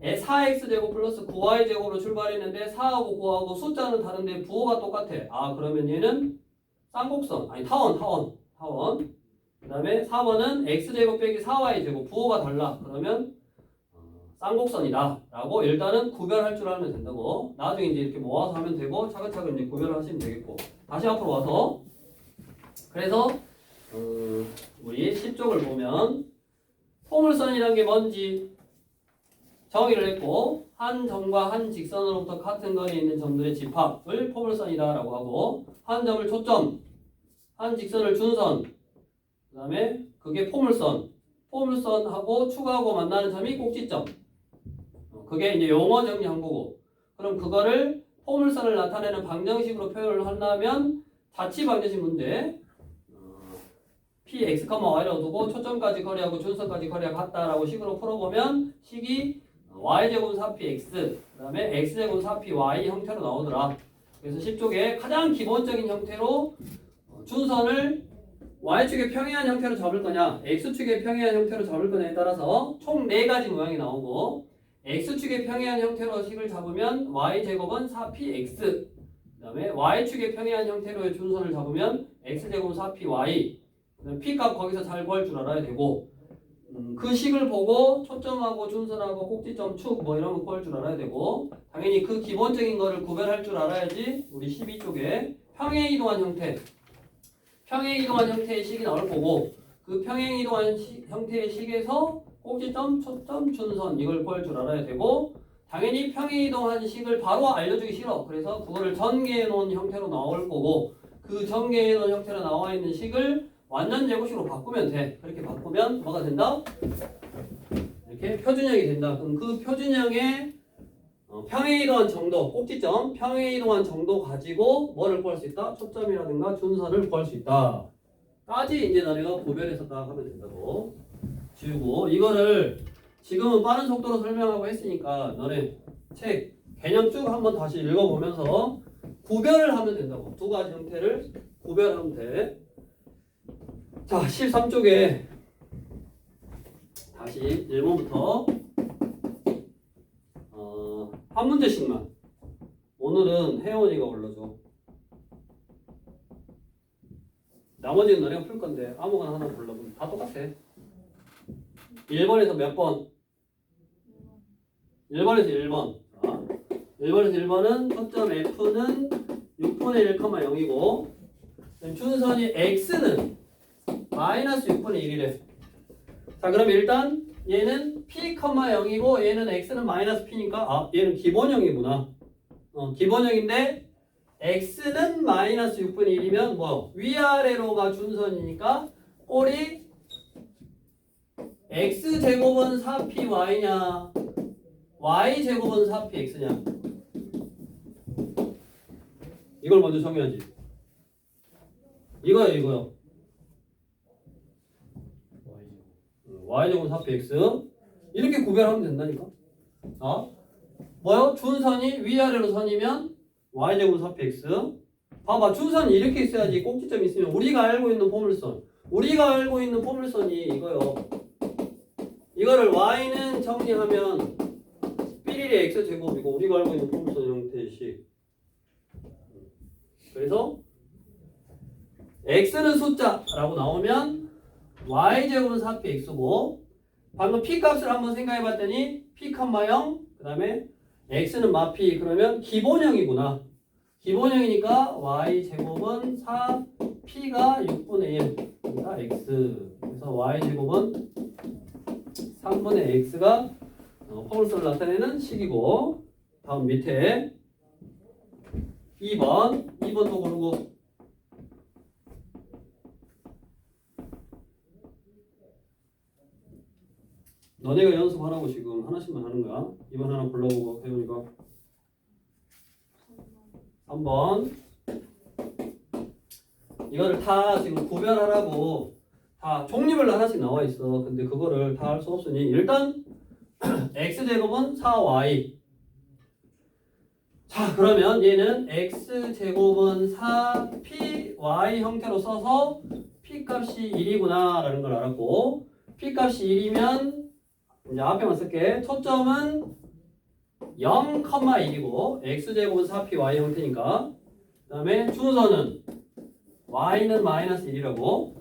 4x제곱 플러스 9y제곱으로 출발했는데 4하고 9하고 숫자는 다른데 부호가 똑같아. 그러면 얘는 쌍곡선, 아니 타원. 그 다음에 4번은 x제곱 빼기 4y제곱 부호가 달라. 그러면 쌍곡선이다 라고 일단은 구별할 줄 알면 된다고. 나중에 이제 이렇게 모아서 하면 되고 차근차근 이제 구별을 하시면 되겠고. 다시 앞으로 와서, 그래서 우리 10쪽을 보면 포물선이란 게 뭔지 정의를 했고, 한 점과 한 직선으로부터 같은 거리에 있는 점들의 집합을 포물선이다 라고 하고, 한 점을 초점, 한 직선을 준선, 그 다음에 그게 포물선하고 축하하고 만나는 점이 꼭지점. 그게 이제 용어 정리한 거고, 그럼 그거를 포물선을 나타내는 방정식으로 표현을 한다면 자치 방정식 문제, px, y라고 두고 초점까지 거리하고 준선까지 거리가 같다라고 식으로 풀어보면 식이 y제곱 4px, 그 다음에 x제곱 4py 형태로 나오더라. 그래서 10쪽에 가장 기본적인 형태로 준선을 y축의 평행한 형태로 잡을 거냐, x축의 평행한 형태로 잡을 거냐에 따라서 총 4가지 모양이 나오고, x축의 평행한 형태로 식을 잡으면 y제곱은 4px, 그 다음에 y축의 평행한 형태로의 준선을 잡으면 x제곱 4py, p값 거기서 잘 구할 줄 알아야 되고, 그 식을 보고 초점하고 준선하고 꼭지점 축 뭐 이런 거 구할 줄 알아야 되고, 당연히 그 기본적인 거를 구별할 줄 알아야지 우리 12쪽에 평행이동한 형태의 식이 나올 거고, 그 평행이동한 형태의 식에서 꼭지점, 초점, 준선 이걸 구할 줄 알아야 되고, 당연히 평행이동한 식을 바로 알려주기 싫어. 그래서 그거를 전개해 놓은 형태로 나올 거고, 그 전개해 놓은 형태로 나와 있는 식을 완전 제곱식으로 바꾸면 돼. 그렇게 바꾸면 뭐가 된다? 이렇게 표준형이 된다. 그럼 그 표준형의 평행이동한 정도, 꼭지점, 평행이동한 정도 가지고 뭐를 구할 수 있다? 초점이라든가 준선을 구할 수 있다. 까지 이제 너네가 구별해서 딱 하면 된다고. 지우고, 이거를 지금은 빠른 속도로 설명하고 했으니까 너네 책 개념 쭉 한번 다시 읽어보면서 구별을 하면 된다고. 두 가지 형태를 구별하면 돼. 자, 13쪽에 다시 1번부터 한 문제씩만. 오늘은 혜원이가 올려줘. 나머지는 너네가 풀 건데 아무거나 하나 골라보면 다 똑같아. 1번에서 몇 번? 1번에서 1번. 1번에서 1번은 초점 F는 6분의 1,0이고, 준선이 X는 마이너스 6분의 1이래. 자, 그럼 일단 얘는 P, 0이고 얘는 X는 마이너스 P니까 얘는 기본형이구나. 기본형인데 X는 마이너스 6분의 1이면 뭐 위아래로가 준선이니까 꼴이 X제곱은 4PY냐 y제곱은 4px냐? 이걸 먼저 정해야지. 이거요. y제곱은 4px. 이렇게 구별하면 된다니까. 뭐요? 준선이 위아래로 선이면 y제곱은 4px. 봐봐, 준선이 이렇게 있어야지. 꼭지점이 있으면 우리가 알고 있는 포물선. 우리가 알고 있는 포물선이 이거요. 이거를 y는 정리하면 삐리리 x제곱이고 우리가 알고 있는 포물선 형태식. 그래서 x는 숫자라고 나오면 y제곱은 4px고 방금 p값을 한번 생각해 봤더니 p, 0 그 다음에 x는 마피 그러면 기본형이구나. 기본형이니까 y제곱은 4p가 6분의 1 그러니까 x. 그래서 y제곱은 3분의 x가 포물선을 나타내는 식이고 다음 밑에 2번도 고르고 너네가 연습하라고 지금 하나씩만 하는 거야. 2번 하나 골라보고 해보니까 3번 이거를 다 지금 구별하라고 다 종류별로 하나씩 나와 있어. 근데 그거를 다 할 수 없으니 일단 x제곱은 4y. 자 그러면 얘는 x제곱은 4py 형태로 써서 p값이 1이구나 라는 걸 알았고 p값이 1이면 이제 앞에만 쓸게. 초점은 0,1이고 x제곱은 4py 형태니까 그 다음에 준선은 y는 마이너스 1이라고.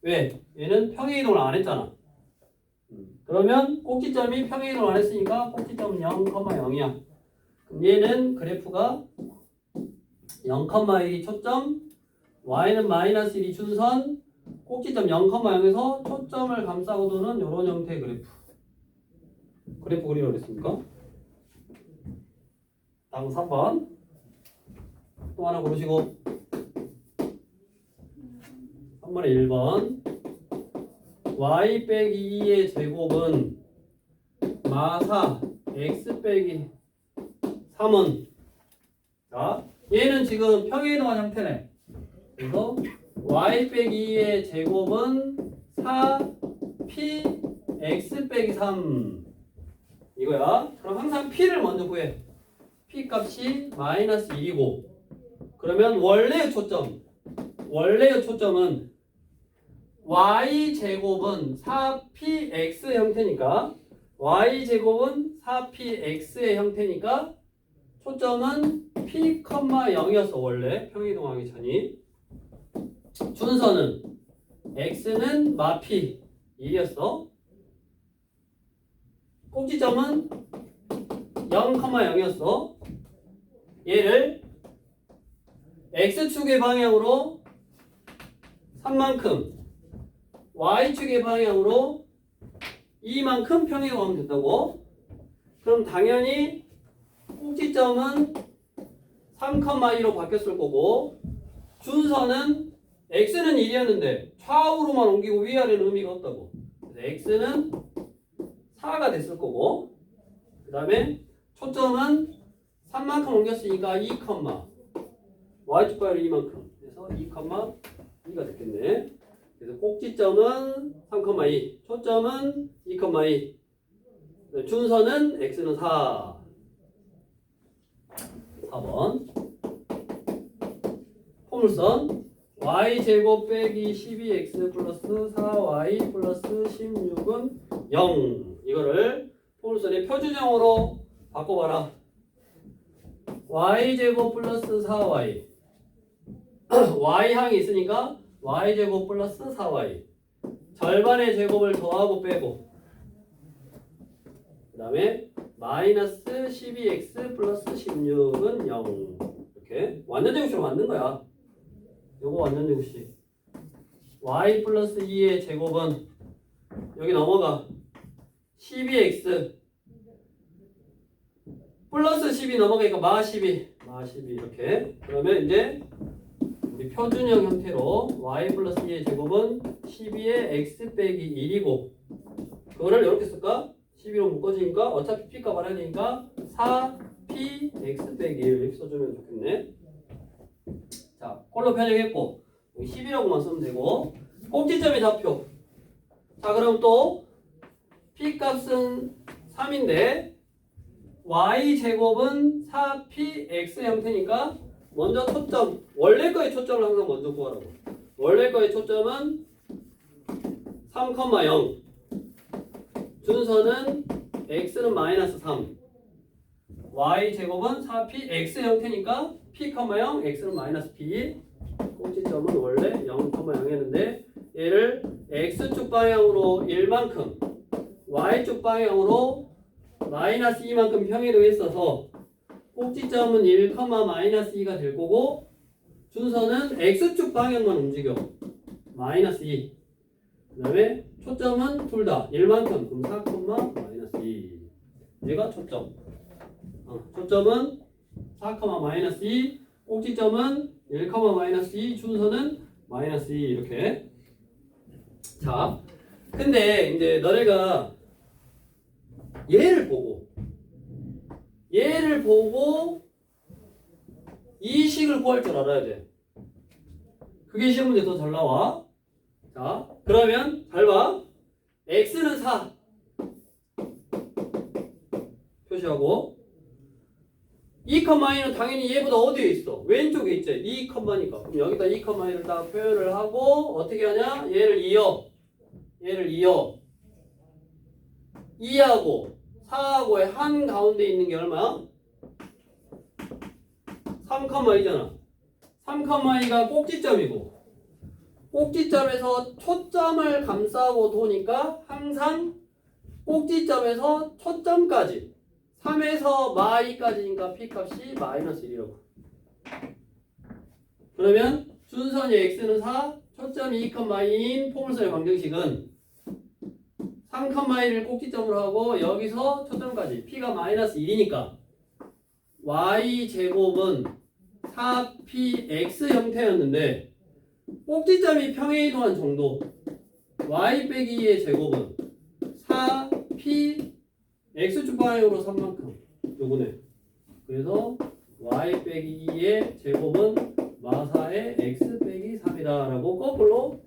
왜? 얘는 평행이동을 안 했잖아. 그러면 꼭지점이 평행이동을 안 했으니까 꼭지점은 0,0이야. 그럼 얘는 그래프가 0,1이 초점, y는 마이너스 1이 준선, 꼭지점 0,0에서 초점을 감싸고 도는 이런 형태의 그래프. 그래프 그리라고 그랬습니까? 다음 3번 또 하나 고르시고 3번에 1번 y 빼기 2의 제곱은 마사 x 빼기 3은 자 얘는 지금 평행이동한 형태네. 그래서 y 빼기 2의 제곱은 4p x 빼기 3 이거야. 그럼 항상 p를 먼저 구해. p 값이 마이너스 1이고 그러면 원래의 초점은 y제곱은 4px 형태니까 y제곱은 4px의 형태니까 초점은 p, 0이었어. 원래 평행이동하기 전이. 준선은 x는 마피 1이었어. 꼭지점은 0,0이었어. 얘를 x축의 방향으로 3만큼 y축의 방향으로 2만큼 평행하면 된다고. 그럼 당연히 꼭지점은 3,2로 바뀌었을 거고 준선은 x는 1이었는데 좌우로만 옮기고 위아래는 의미가 없다고. 그래서 x는 4가 됐을 거고 그 다음에 초점은 3만큼 옮겼으니까 2, y축 방향이 2만큼 그래서 2,2가 됐겠네. 그래서 꼭지점은 3,2 초점은 2,2 준선은 x는 4번 포물선 y제곱 빼기 12x 플러스 4y 플러스 16은 0 이거를 포물선의 표준형으로 바꿔봐라. y제곱 플러스 4y y항이 있으니까 y제곱 플러스 4y 절반의 제곱을 더하고 빼고 그 다음에 마이너스 12x 플러스 16은 0 이렇게 완전제곱식으로 만든 거야. 요거 완전제곱식 y 플러스 2의 제곱은 여기 넘어가 12x 플러스 12 넘어가니까 마 12 이렇게. 그러면 이제 우리 표준형 형태로 y 플러스 2의 제곱은 12의 x 빼기 1이고 그거를 이렇게 쓸까? 12로 묶어지니까 어차피 P값 알아야 되니까 4Px 빼기 1 이렇게 써주면 좋겠네. 자, 꼴로 변형했고 여기 10이라고만 쓰면 되고 꼭지점의 좌표. 자, 그럼 또 P값은 3인데 Y제곱은 4Px 형태니까 먼저 초점, 원래 거의 초점을 항상 먼저 구하라고. 원래 거의 초점은 3,0 준서는 x는 마이너스 3 y제곱은 4px 형태니까 p, 0 x는 마이너스 p 꼭지점은 원래 0,0이었는데 얘를 x축 방향으로 1만큼 y축 방향으로 마이너스 2만큼 평이동했어서 꼭지점은 1, 마이너스 2가 될 거고 준서는 x축 방향만 움직여 마이너스 2 그 다음에 초점은 둘 다 1만큼 그럼 4, 마이너스 2 얘가 초점 초점은 4, 마이너스 2 꼭지점은 1, 마이너스 2 준서는 마이너스 2 이렇게. 자 근데 이제 너네가 얘를 보고 이 식을 구할 줄 알아야 돼. 그게 시험 문제 더 잘 나와. 자, 그러면 잘 봐. x는 4 표시하고 2,2는 당연히 얘보다 어디에 있어? 왼쪽에 있지. 2,2니까. 그럼 여기다 2,2를 딱 표현을 하고 어떻게 하냐? 얘를 이어 2하고 4하고의 한 가운데 있는 게 얼마야? 3,2잖아. 3,2가 꼭지점이고 꼭지점에서 초점을 감싸고 도니까 항상 꼭지점에서 초점까지 3에서 마이까지니까 P값이 마이너스 1이라고. 그러면 준선이 x는 4, 초점이 2,2인 포물선의 방정식은 3,1을 꼭지점으로 하고 여기서 초점까지 P가 마이너스 1이니까 y제곱은 4px 형태였는데 꼭지점이 평행이동한 정도 y 빼기 2의 제곱은 4p x축 방향으로 3만큼 요거네. 그래서 y 빼기 2의 제곱은 마사의 x 빼기 3이다 라고 거꾸로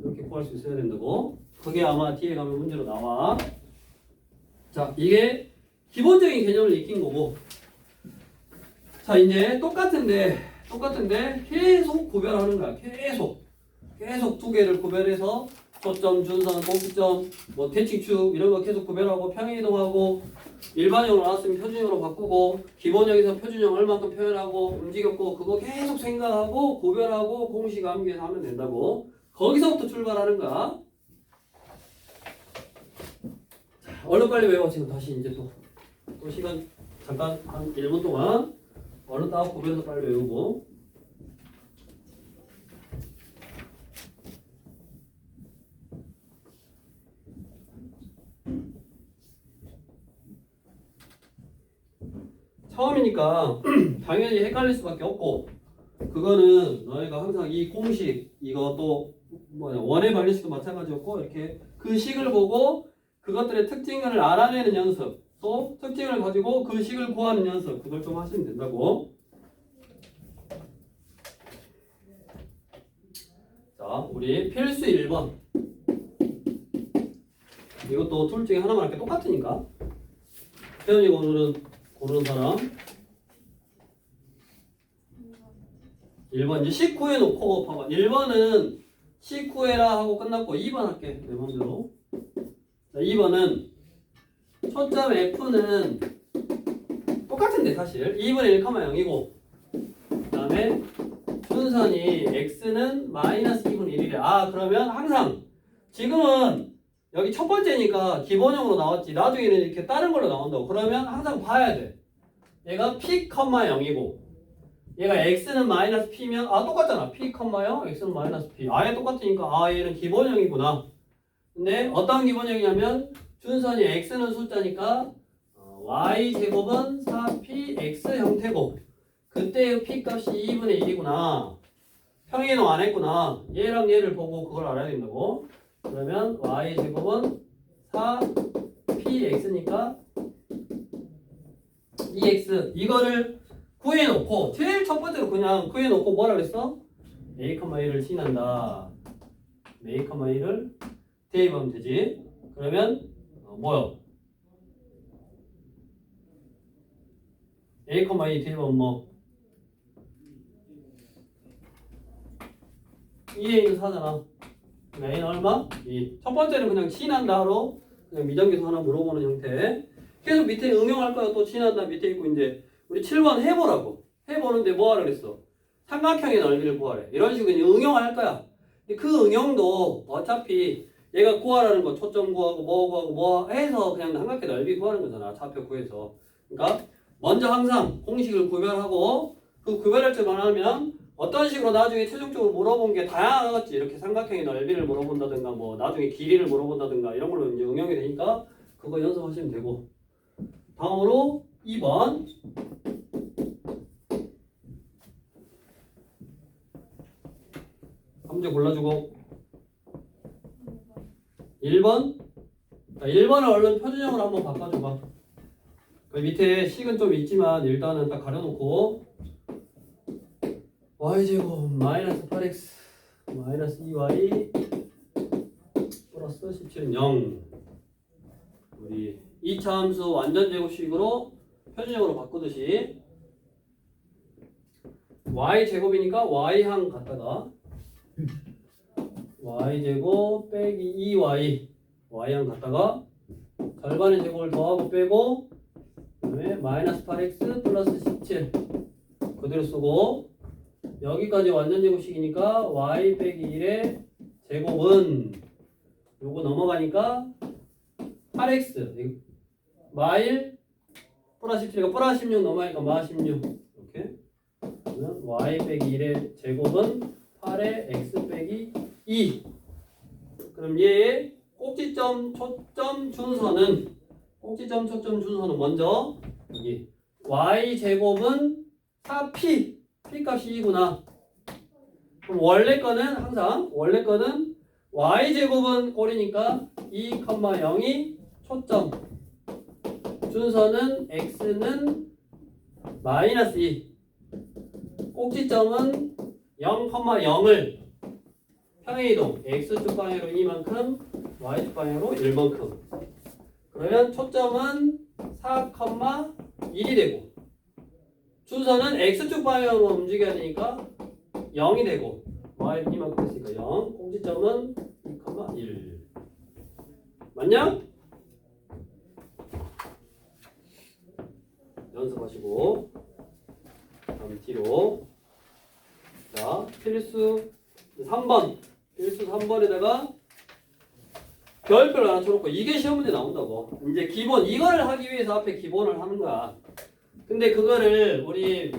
이렇게 구할 수 있어야 된다고. 그게 아마 뒤에 가면 문제로 나와. 자, 이게 기본적인 개념을 익힌 거고. 자, 이제 똑같은데 계속 구별하는 거야. 계속 두 개를 구별해서 초점, 준선, 꼭지점, 뭐 대칭축 이런 거 계속 구별하고 평행이동하고 일반형으로 나왔으면 표준형으로 바꾸고 기본형에서 표준형 얼만큼 표현하고 움직였고 그거 계속 생각하고 구별하고 공식 암기해서 하면 된다고. 거기서부터 출발하는 거야. 얼른 빨리 외워. 지금 다시 이제 또 시간 잠깐 한 1분 동안 얼른 딱 보면서 빨리 외우고. 처음이니까 당연히 헷갈릴 수밖에 없고 그거는 너희가 항상 이 공식 이것도 뭐냐 원의 반리식도 마찬가지였고 이렇게 그 식을 보고 그것들의 특징을 알아내는 연습 또 특징을 가지고 그 식을 구하는 연습 그걸 좀 하시면 된다고. 자, 우리 필수 1번 이것도 둘 중에 하나만 할게. 똑같으니까 태연이 오늘은 고르는 사람 1번 이제 19에 놓고 봐봐. 1번은 19해라 하고 끝났고 2번 할게. 내 맘대로. 자, 2번은 초점 F는 똑같은데 사실 2분의 1,0이고 그 다음에 순선이 X는 마이너스 2분의 1이래. 아 그러면 항상 지금은 여기 첫 번째니까 기본형으로 나왔지 나중에는 이렇게 다른 걸로 나온다고. 그러면 항상 봐야 돼. 얘가 P, 0이고 얘가 X는 마이너스 P면 아 똑같잖아. P, 0, X는 마이너스 P 아예 똑같으니까 아 얘는 기본형이구나. 근데 어떤 기본형이냐면 준선이 x는 숫자니까 y제곱은 4px 형태고 그때의 p값이 2분의 1이구나. 평행이동 안 했구나. 얘랑 얘를 보고 그걸 알아야 된다고. 그러면 y제곱은 4px x니까 2x 이거를 구해놓고 제일 첫 번째로 그냥 구해놓고 뭐라 그랬어? a, 1을 신한다. a, 1을 대입하면 되지. 그러면 뭐요? a, 2 대입하면 뭐 2a는 4잖아. a는 얼마? 2. 첫 번째는 그냥 신한다로 그냥 미정계수 하나 물어보는 형태. 계속 밑에 응용할 거야. 또 신한다 밑에 있고 이제 우리 7번 해보라고. 해보는데 뭐 하라 그랬어? 삼각형의 넓이를 구하래. 이런 식으로 응용할 거야. 근데 그 응용도 어차피 얘가 구하라는 거 초점 구하고 뭐 구하고 뭐 해서 그냥 삼각형 넓이 구하는 거잖아. 좌표 구해서. 그러니까 먼저 항상 공식을 구별하고 그 구별할 줄만 하면 어떤 식으로 나중에 최종적으로 물어본 게 다양하겠지. 이렇게 삼각형의 넓이를 물어본다든가 뭐 나중에 길이를 물어본다든가 이런 걸로 이제 응용이 되니까 그거 연습하시면 되고. 다음으로 2번 문제 골라주고 1번 자, 1번을 얼른 표준형으로 한번 바꿔줘봐. 그 밑에 식은 좀 있지만 일단은 딱 가려놓고 y제곱 마이너스 8x 마이너스 2y 플러스 17은 0 우리 2차 함수 완전 제곱식으로 표준형으로 바꾸듯이 y제곱이니까 y항 갖다가 y제곱 빼기 2y y항 갖다가 절반의 제곱을 더하고 빼고 그 다음에 마이너스 8x 플러스 17 그대로 쓰고 여기까지 완전 제곱식이니까 y 빼기 1의 제곱은 요거 넘어가니까 8x 마일 플러스 17이니까 플러스 16 넘어가니까 마 16 이렇게 그러면 y 빼기 1의 제곱은 8의 x 빼기 2 그럼 얘의 꼭지점 초점 준선은 꼭지점 초점 준선은 먼저 여기 y 제곱은 4p p 값이 2구나. 그럼 원래 거는 항상 원래 거는 y 제곱은 꼴이니까 2,0이 초점 준선은 x는 마이너스 2 꼭지점은 0,0을 평행이동 x축 방향으로 2만큼 y축 방향으로 1만큼 그러면 초점은 4,1이 되고 준선은 x축 방향으로 움직여야 되니까 0이 되고 y 2만큼 했으니까 0 꼭지점은 2,1 맞냐? 연습하시고 다음 뒤로 자 필수 3번 필수 3번에다가 별표를 하나 쳐놓고 이게 시험 문제 나온다고. 이제 기본 이거를 하기 위해서 앞에 기본을 하는 거야. 근데 그거를 우리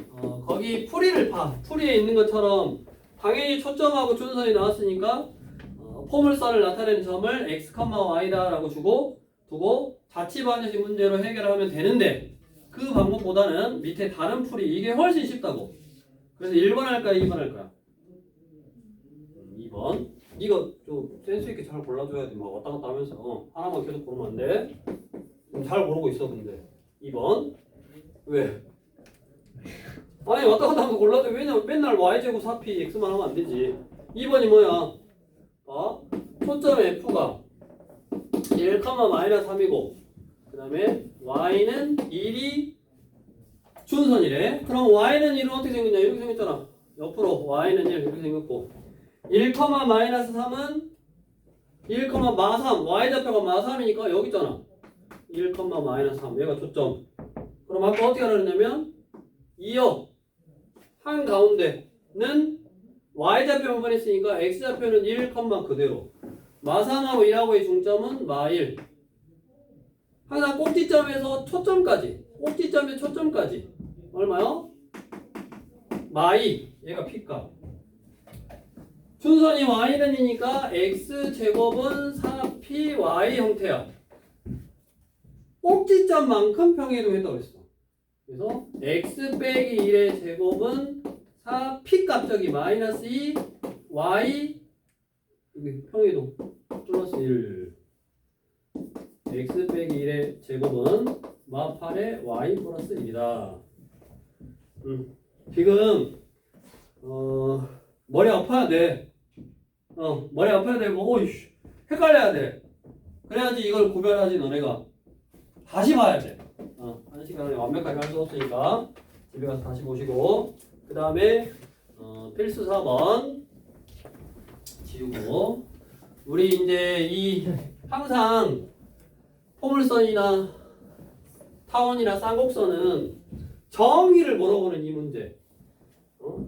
거기 풀이에 있는 것처럼 당연히 초점하고 준선이 나왔으니까 포물선을 나타내는 점을 x, y다 라고 두고 자취방정식 문제로 해결하면 되는데 그 방법보다는 밑에 다른 풀이 이게 훨씬 쉽다고. 그래서 1번 할까요? 2번 할까요? 2번. 이거 좀 센스 있게 잘 골라줘야 돼. 막 왔다 갔다 하면서 하나만 계속 고르면 안 돼. 잘 고르고 있어 근데. 2번. 왜? 아니 왔다 갔다 하면서 골라줘. 왜냐면 맨날 y제곱 4p x만 하면 안 되지. 2번이 뭐야? 초점 f가 1, 마이너스 3이고 그 다음에 y는 1이 준선이래. 그럼 y는 1은 어떻게 생겼냐? 이렇게 생겼잖아. 옆으로 y는 1 이렇게 생겼고 1, 마이너스 3은 1, 마 3 y좌표가 마 3이니까 여기 있잖아. 1, 마이너스 3 얘가 초점. 그럼 아까 어떻게 하라 그랬냐면 2요 한가운데는 y좌표만 보냈으니까 x좌표는 1, 그대로 마 3하고 1하고의 중점은 마 1 항상 꼭지점에서 초점까지 꼭지점의 초점까지 얼마요? 마 2 얘가 p값 준선이 y는이니까 x제곱은 4py 형태야. 꼭지점만큼 평행이동했다고 했어. 그래서 x 빼기 1의 제곱은 4p 값저기 마이너스 2 y 여기 평행이동 플러스 1 x 빼기 1의 제곱은 마 8의 y 플러스 1이다. 지금 머리 아파야 돼. 머리 아파야 되고 오이씨 헷갈려야 돼. 그래야지 이걸 구별하지 너네가. 다시 봐야 돼. 한 시간에 완벽하게 할 수 없으니까 집에 가서 다시 보시고 그 다음에 필수 4번 지우고 우리 이제 이 항상 포물선이나 타원이나 쌍곡선은 정의를 물어보는 이 문제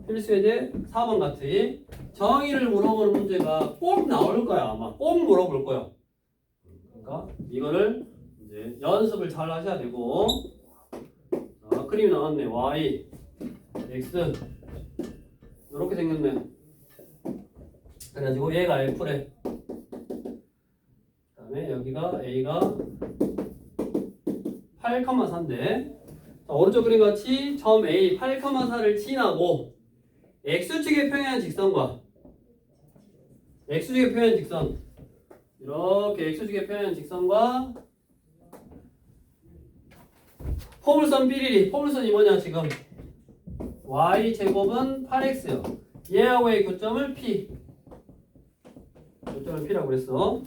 필수 예제 4번 같이 정의를 물어보는 문제가 꼭 나올 거야. 아마 꼭 물어볼 거야. 그러니까 이거를 이제 연습을 잘 하셔야 되고 그림이 나왔네. y, x 이렇게 생겼네. 그래가지고 얘가 f래. 그 다음에 여기가 a가 8,4인데 오른쪽 그림 같이 점 A 8,4를 지나고 x축의 평행한 직선과 x축의 평행한 직선 이렇게 x축의 평행한 직선과 포물선 삐리리 포물선이 뭐냐 지금 y제곱은 8x요. 얘하고의 교점을 p 교점을 p라고 그랬어.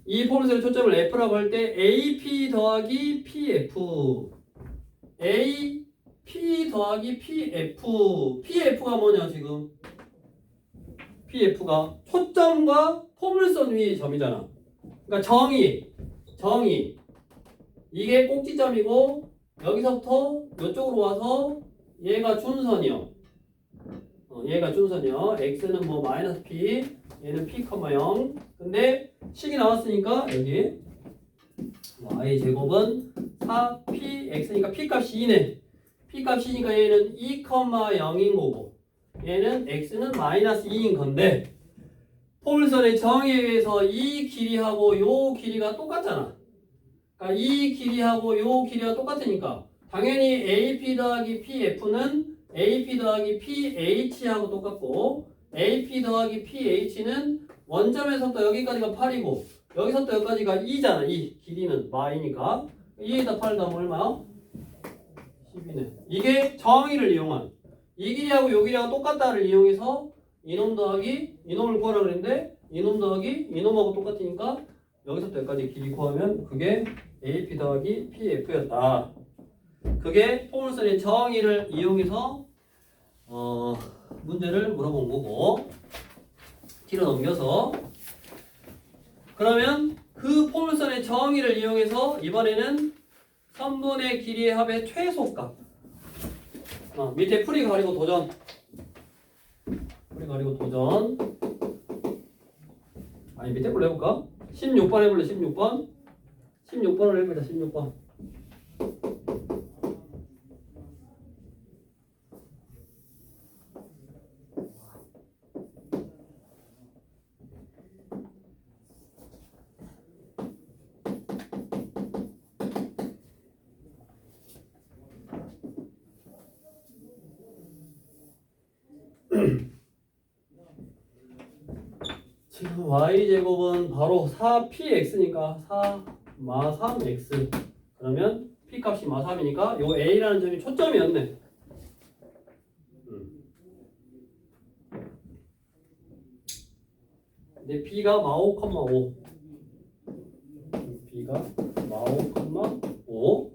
이 포물선의 초점을 f라고 할 때 AP 더하기 PF AP 더하기 PF PF가 뭐냐 지금 PF가 초점과 포물선 위의 점이잖아. 그러니까 정의 이게 꼭지점이고 여기서부터 이쪽으로 와서 얘가 준선이요. 얘가 준선이요. x는 뭐 마이너스 p 얘는 p, 0 근데 식이 나왔으니까 여기 y제곱은 4px니까 p값이 2네. p값이니까 얘는 2,0인 거고 얘는 x는 마이너스 2인 건데 포물선의 정의에 의해서 이 길이하고 요 길이가 똑같잖아. 그러니까 이 길이하고 요 길이가 똑같으니까 당연히 AP 더하기 PF는 AP 더하기 PH하고 똑같고 AP 더하기 PH는 원점에서부터 여기까지가 8이고 여기서부터 여기까지가 2잖아. 이 길이는 마이니까 2에다 8 더하면 얼마야? 12네. 이게 정의를 이용한 이 길이하고 요 길이하고 똑같다를 이용해서 이놈 더하기 이놈을 구하라 그랬는데 이놈 더하기 이놈하고 똑같으니까 여기서부터 여기까지 길이 구하면 그게 AP 더하기 PF였다. 그게 포물선의 정의를 이용해서 문제를 물어본 거고 뒤로 넘겨서 그러면 그 포물선의 정의를 이용해서 이번에는 선분의 길이의 합의 최소값 밑에 풀이 가리고 도전 아니 밑에 걸로 해볼까? 16번 해볼래 16번 16번을 해보자 16번 지금 y제곱은 바로 4px니까 4마 3x 그러면 p값이 마 3이니까 요 a라는 점이 초점이었네. 근데 b가 마 5,5 b가 마 5,5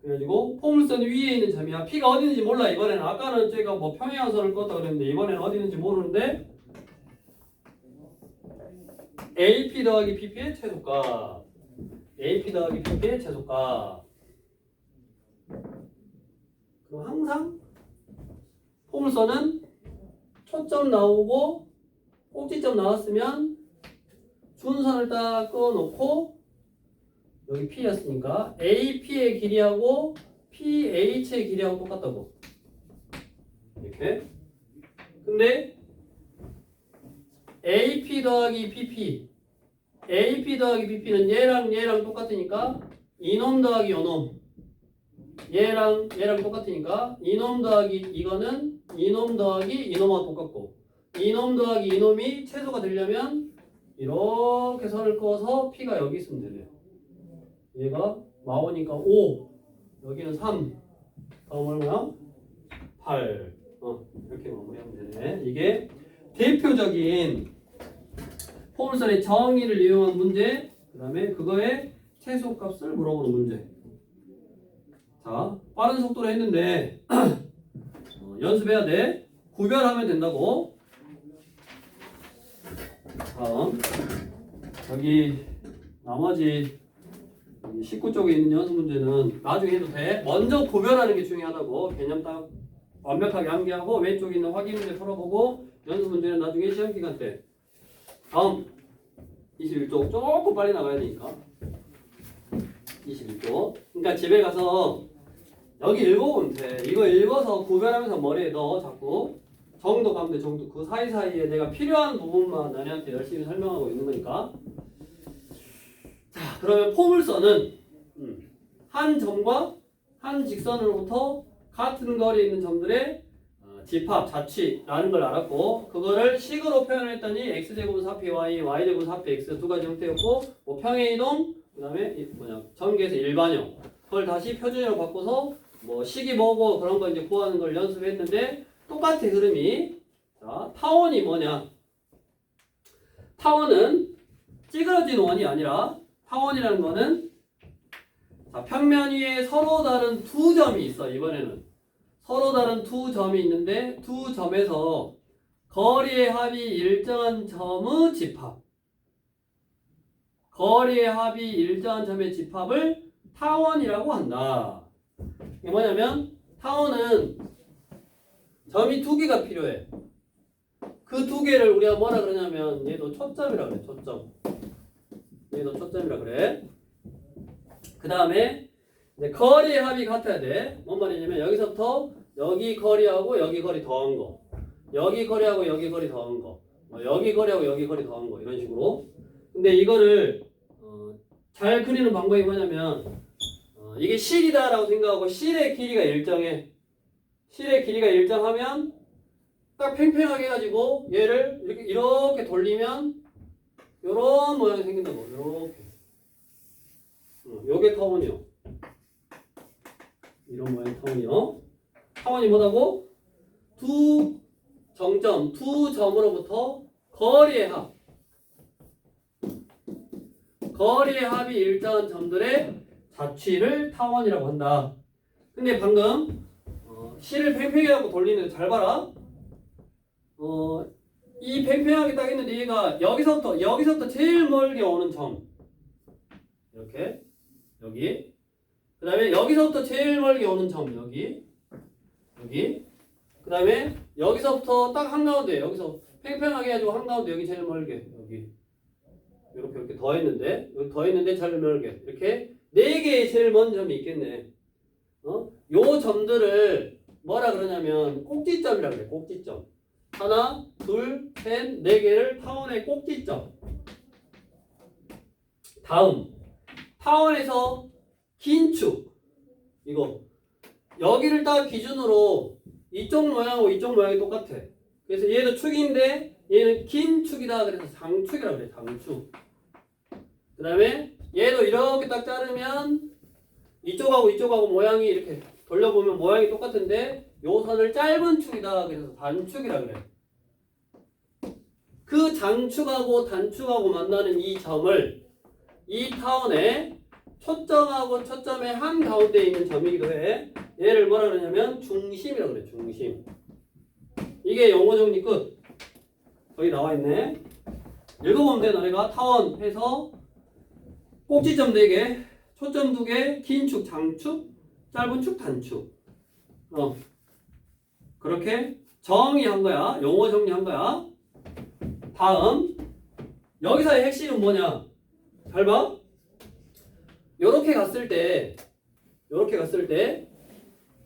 그래가지고 포물선 위에 있는 점이야. p가 어디 있는지 몰라. 이번에는 아까는 제가 뭐 평행선을 껐다 그랬는데 이번에는 어디 있는지 모르는데 AP 더하기 PP의 최소값 AP 더하기 PP의 최소값 그럼 항상 포물선은 초점 나오고 꼭지점 나왔으면 준선을 딱 그어놓고 여기 P였으니까 AP의 길이하고 PH의 길이하고 똑같다고 이렇게 근데 AP 더하기 PP 더하기 PP는 얘랑 똑같으니까 이놈 더하기 요놈 얘랑 똑같으니까 이놈 더하기 이거는 이놈 더하기 이놈하고 똑같고 이놈 더하기 이놈이 최소가 되려면 이렇게 선을 그어서 P가 여기 있으면 되네요. 얘가 나오니까 5. 여기는 3. 다음 얼마야? 8. 이렇게 마무리하면 되네. 이게 대표적인 포물선의 정의를 이용한 문제, 그 다음에 그거의 최소값을 물어보는 문제. 자, 빠른 속도로 했는데 연습해야 돼. 구별하면 된다고. 다음 여기 나머지 19쪽에 있는 연습 문제는 나중에 해도 돼. 먼저 구별하는 게 중요하다고. 개념 딱 완벽하게 암기하고 왼쪽에 있는 확인 문제 풀어보고 연습 문제는 나중에 시험 기간 때. 다음 21쪽 조금 빨리 나가야 되니까 21쪽. 그러니까 집에 가서 여기 읽어보면 돼. 이거 읽어서 구별하면서 머리에 넣어. 자꾸 정도 가면 돼. 정도 그 사이사이에 내가 필요한 부분만 너네한테 열심히 설명하고 있는 거니까. 자, 그러면 포물선은 한 점과 한 직선으로부터 같은 거리에 있는 점들의 집합, 자취라는 걸 알았고, 그거를 식으로 표현을 했더니 x제곱은 4p y, y제곱은 4p x 두 가지 형태였고, 뭐 평행이동, 그 다음에 전개에서 일반형, 그걸 다시 표준으로 바꿔서 뭐 식이 뭐고 그런 거 이제 구하는 걸 연습했는데 똑같아 흐름이. 자, 타원이 뭐냐? 타원은 찌그러진 원이 아니라 타원이라는 거는 자, 평면 위에 서로 다른 두 점이 있어. 이번에는 서로 다른 두 점이 있는데 두 점에서 거리의 합이 일정한 점의 집합. 거리의 합이 일정한 점의 집합을 타원이라고 한다. 이게 뭐냐면 타원은 점이 두 개가 필요해. 그 두 개를 우리가 뭐라 그러냐면 얘도 초점이라 그래. 초점. 얘도 초점이라 그래. 그 다음에 거리의 합이 같아야 돼. 뭔 말이냐면 여기서부터 여기 거리하고 여기 거리 더한 거, 여기 거리하고 여기 거리 더한 거, 여기 거리하고 여기 거리 더한 거, 이런 식으로. 근데 이거를 잘 그리는 방법이 뭐냐면 이게 실이다라고 생각하고 실의 길이가 일정해. 실의 길이가 일정하면 딱 팽팽하게 해가지고 얘를 이렇게 돌리면 요런 모양이 생긴다고. 요렇게. 요게 타원이요. 이런 모양 타원이요. 타원이 뭐라고? 두 정점, 두 점으로부터 거리의 합. 거리의 합이 일정한 점들의 자취를 타원이라고 한다. 근데 방금 실을 팽팽하게 하고 돌리는데 잘 봐라. 이 팽팽하게 딱 있는데 얘가 여기서부터 제일 멀게 오는 점. 이렇게. 여기. 그 다음에 여기서부터 제일 멀게 오는 점. 여기. 그 다음에 여기서부터 딱 한가운데. 여기서 팽팽하게 해가지고 한가운데 여기 제일 멀게. 여기. 이렇게 더했는데. 여기 더했는데 제일 멀게. 이렇게 4개의 제일 먼 점이 있겠네. 요 점들을 뭐라 그러냐면 꼭지점이라 그래. 꼭지점. 하나, 둘, 셋, 4개를 타원의 꼭지점. 다음. 타원에서 긴 축. 이거. 여기를 딱 기준으로 이쪽 모양하고 이쪽 모양이 똑같아. 그래서 얘도 축인데 얘는 긴 축이다. 그래서 장축이라고 그래. 장축. 그 다음에 얘도 이렇게 딱 자르면 이쪽하고 모양이 이렇게 돌려보면 모양이 똑같은데 요 선을 짧은 축이다. 그래서 단축이라 그래. 그 장축하고 단축하고 만나는 이 점을 이 타원의 초점하고 초점의 한가운데 있는 점이기도 해. 얘를 뭐라 그러냐면 중심이라고 그래. 중심. 이게 영어 정리 끝. 거기 나와 있네. 읽어보면 돼. 너네가 타원 해서 꼭지점 4개, 초점 2개, 긴 축, 장축, 짧은 축, 단축. 그렇게 정의한 거야. 용어 정리한 거야. 다음 여기서의 핵심은 뭐냐? 잘 봐. 요렇게 갔을 때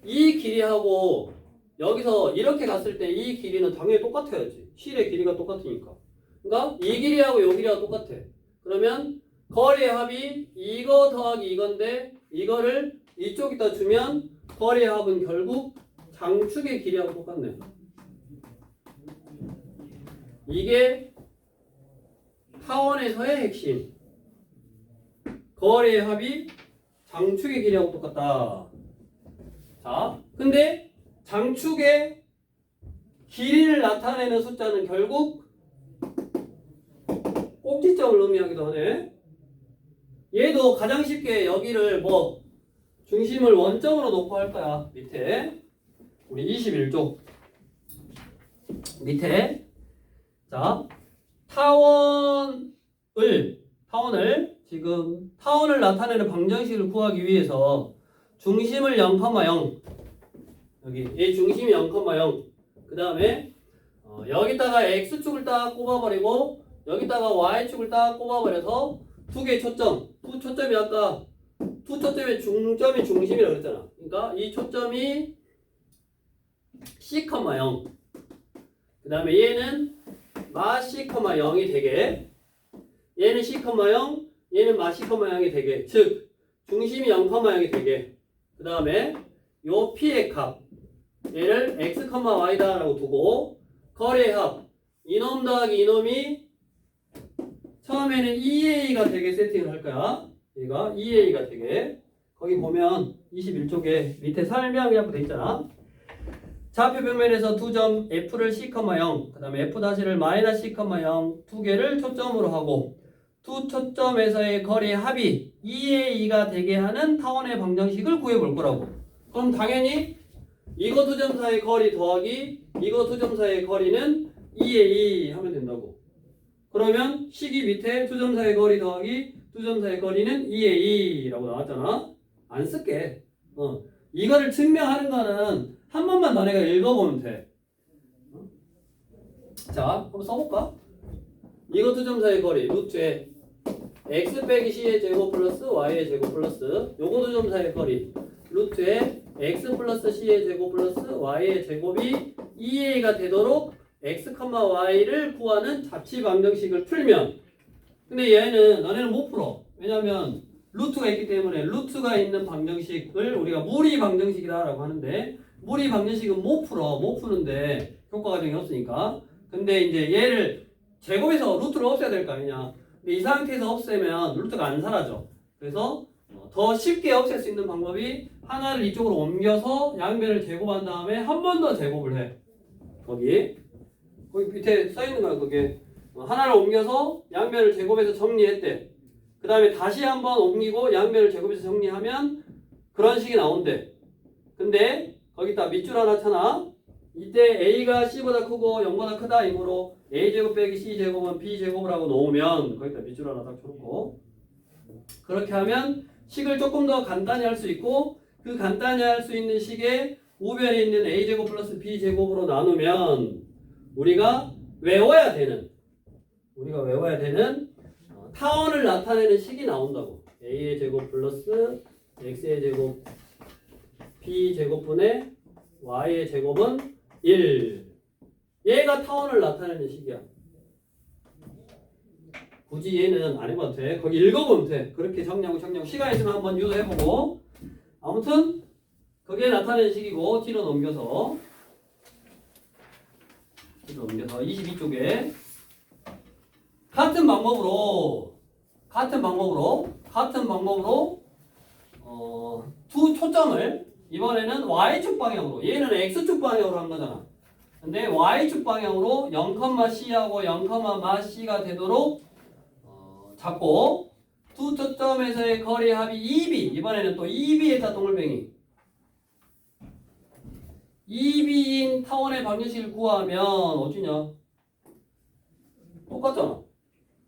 이 길이하고 여기서 이렇게 갔을 때 이 길이는 당연히 똑같아야지. 실의 길이가 똑같으니까. 그러니까 이 길이하고 이 길이가 똑같아. 그러면 거리의 합이 이거 더하기 이건데 이거를 이쪽에다 주면 거리의 합은 결국 장축의 길이하고 똑같네. 이게 타원에서의 핵심. 거리의 합이 장축의 길이하고 똑같다. 자, 근데 장축의 길이를 나타내는 숫자는 결국 꼭지점을 의미하기도 하네. 얘도 가장 쉽게 여기를 뭐 중심을 원점으로 놓고 할 거야. 밑에 우리 21쪽 밑에 자 타원을 나타내는 방정식을 구하기 위해서 중심을 0,0 여기 얘 중심이 0,0 그 다음에 여기다가 x축을 딱 꼽아버리고 여기다가 y축을 딱 꼽아버려서 두 개의 초점 두 초점이 아까 두 초점의 중점이 중심이라고 그랬잖아. 그러니까 이 초점이 c,0 그 다음에 얘는 마 c,0이 되게 얘는 c,0 얘는 마 c,0이 되게 즉 중심이 0,0이 되게 그 다음에 요 p의 값 얘를 x, y다 라고 두고 거리의 합 이놈 더하기 이놈이 처음에는 2a가 되게 세팅을 할 거야. 얘가 2a가 되게 거기 보면 21쪽에 밑에 설명이 하고 돼 있잖아. 좌표 벽면에서 두 점 f를 c,0 그 다음에 f''를 마이너스 c,0 두 개를 초점으로 하고 두 초점에서의 거리의 합이 2a가 되게 하는 타원의 방정식을 구해 볼 거라고. 그럼 당연히 이거 두 점 사이의 거리 더하기 이거 두 점 사이의 거리는 2a 하면 된다고. 그러면 식이 밑에 두 점 사이의 거리 더하기 두 점 사이의 거리는 2a라고 나왔잖아. 안 쓸게. 이거를 증명하는 거는 한 번만 너네가 읽어보면 돼. 자, 한번 써볼까? 이거 두 점 사이의 거리 루트에 x 빼기 c의 제곱 플러스 y의 제곱 플러스 요거 두 점 사이의 거리 루트에 x 플러스 c의 제곱 플러스 y의 제곱이 2a가 되도록 x, y를 구하는 자취 방정식을 풀면 근데 너네는 못 풀어. 왜냐면 루트가 있기 때문에 루트가 있는 방정식을 우리가 무리 방정식이다 라고 하는데 무리 방정식은 못 푸는데 효과 과정이 없으니까. 근데 이제 얘를 제곱해서 루트를 없애야 될 거 아니냐. 근데 이 상태에서 없애면 루트가 안 사라져. 그래서 더 쉽게 없앨 수 있는 방법이 하나를 이쪽으로 옮겨서 양변을 제곱한 다음에 한 번 더 제곱을 해. 거기 밑에 써있는 거야. 그게 하나를 옮겨서 양변을 제곱해서 정리했대. 그 다음에 다시 한번 옮기고 양변을 제곱해서 정리하면 그런 식이 나온대. 근데 거기다 밑줄 하나 쳐놔. 이때 a가 c보다 크고 0보다 크다 이므로 a제곱 빼기 c제곱은 b제곱을 하고 놓으면 거기다 밑줄 하나 딱 쳐놓고 그렇게 하면 식을 조금 더 간단히 할 수 있고 그 간단히 할 수 있는 식에 우변에 있는 a제곱 플러스 b제곱으로 나누면 우리가 외워야 되는 타원을 나타내는 식이 나온다고. a의 제곱 플러스 x의 제곱 b제곱분의 y의 제곱은 1. 얘가 타원을 나타내는 식이야. 굳이 얘는 안 해봐도 돼. 거기 읽어보면 돼. 그렇게 정리하고 시간 있으면 한번 유도해보고 아무튼 그게 나타내는 식이고 뒤로 넘겨서 22쪽에 같은 방법으로 두 초점을 이번에는 y축 방향으로 얘는 x축 방향으로 한 거잖아. 근데 y축 방향으로 0,c하고 0,c가 되도록 잡고 두 초점에서의 거리 합이 2b 이번에는 또 2b에다 동글뱅이 2b인 타원의 방정식을 구하면 어찌냐? 똑같잖아.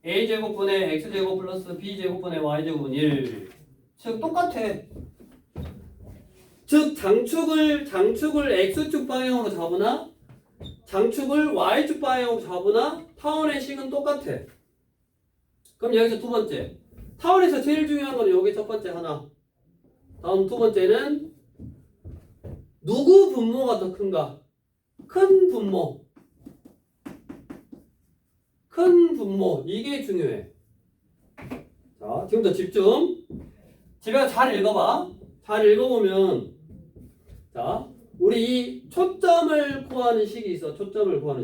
a제곱분의 x제곱 플러스 b제곱분의 y제곱은 1. 즉 똑같아. 즉 장축을 x축 방향으로 잡으나 장축을 y축 방향으로 잡으나 타원의 식은 똑같아. 그럼 여기서 두 번째. 타원에서 제일 중요한 건 여기 첫 번째 하나. 다음 두 번째는 누구 분모가 더 큰가? 큰 분모. 이게 중요해. 자, 지금부터 집중. 집에 가서 잘 읽어봐. 잘 읽어보면 자, 우리 이 초점을 구하는 식이 있어. 초점을 구하는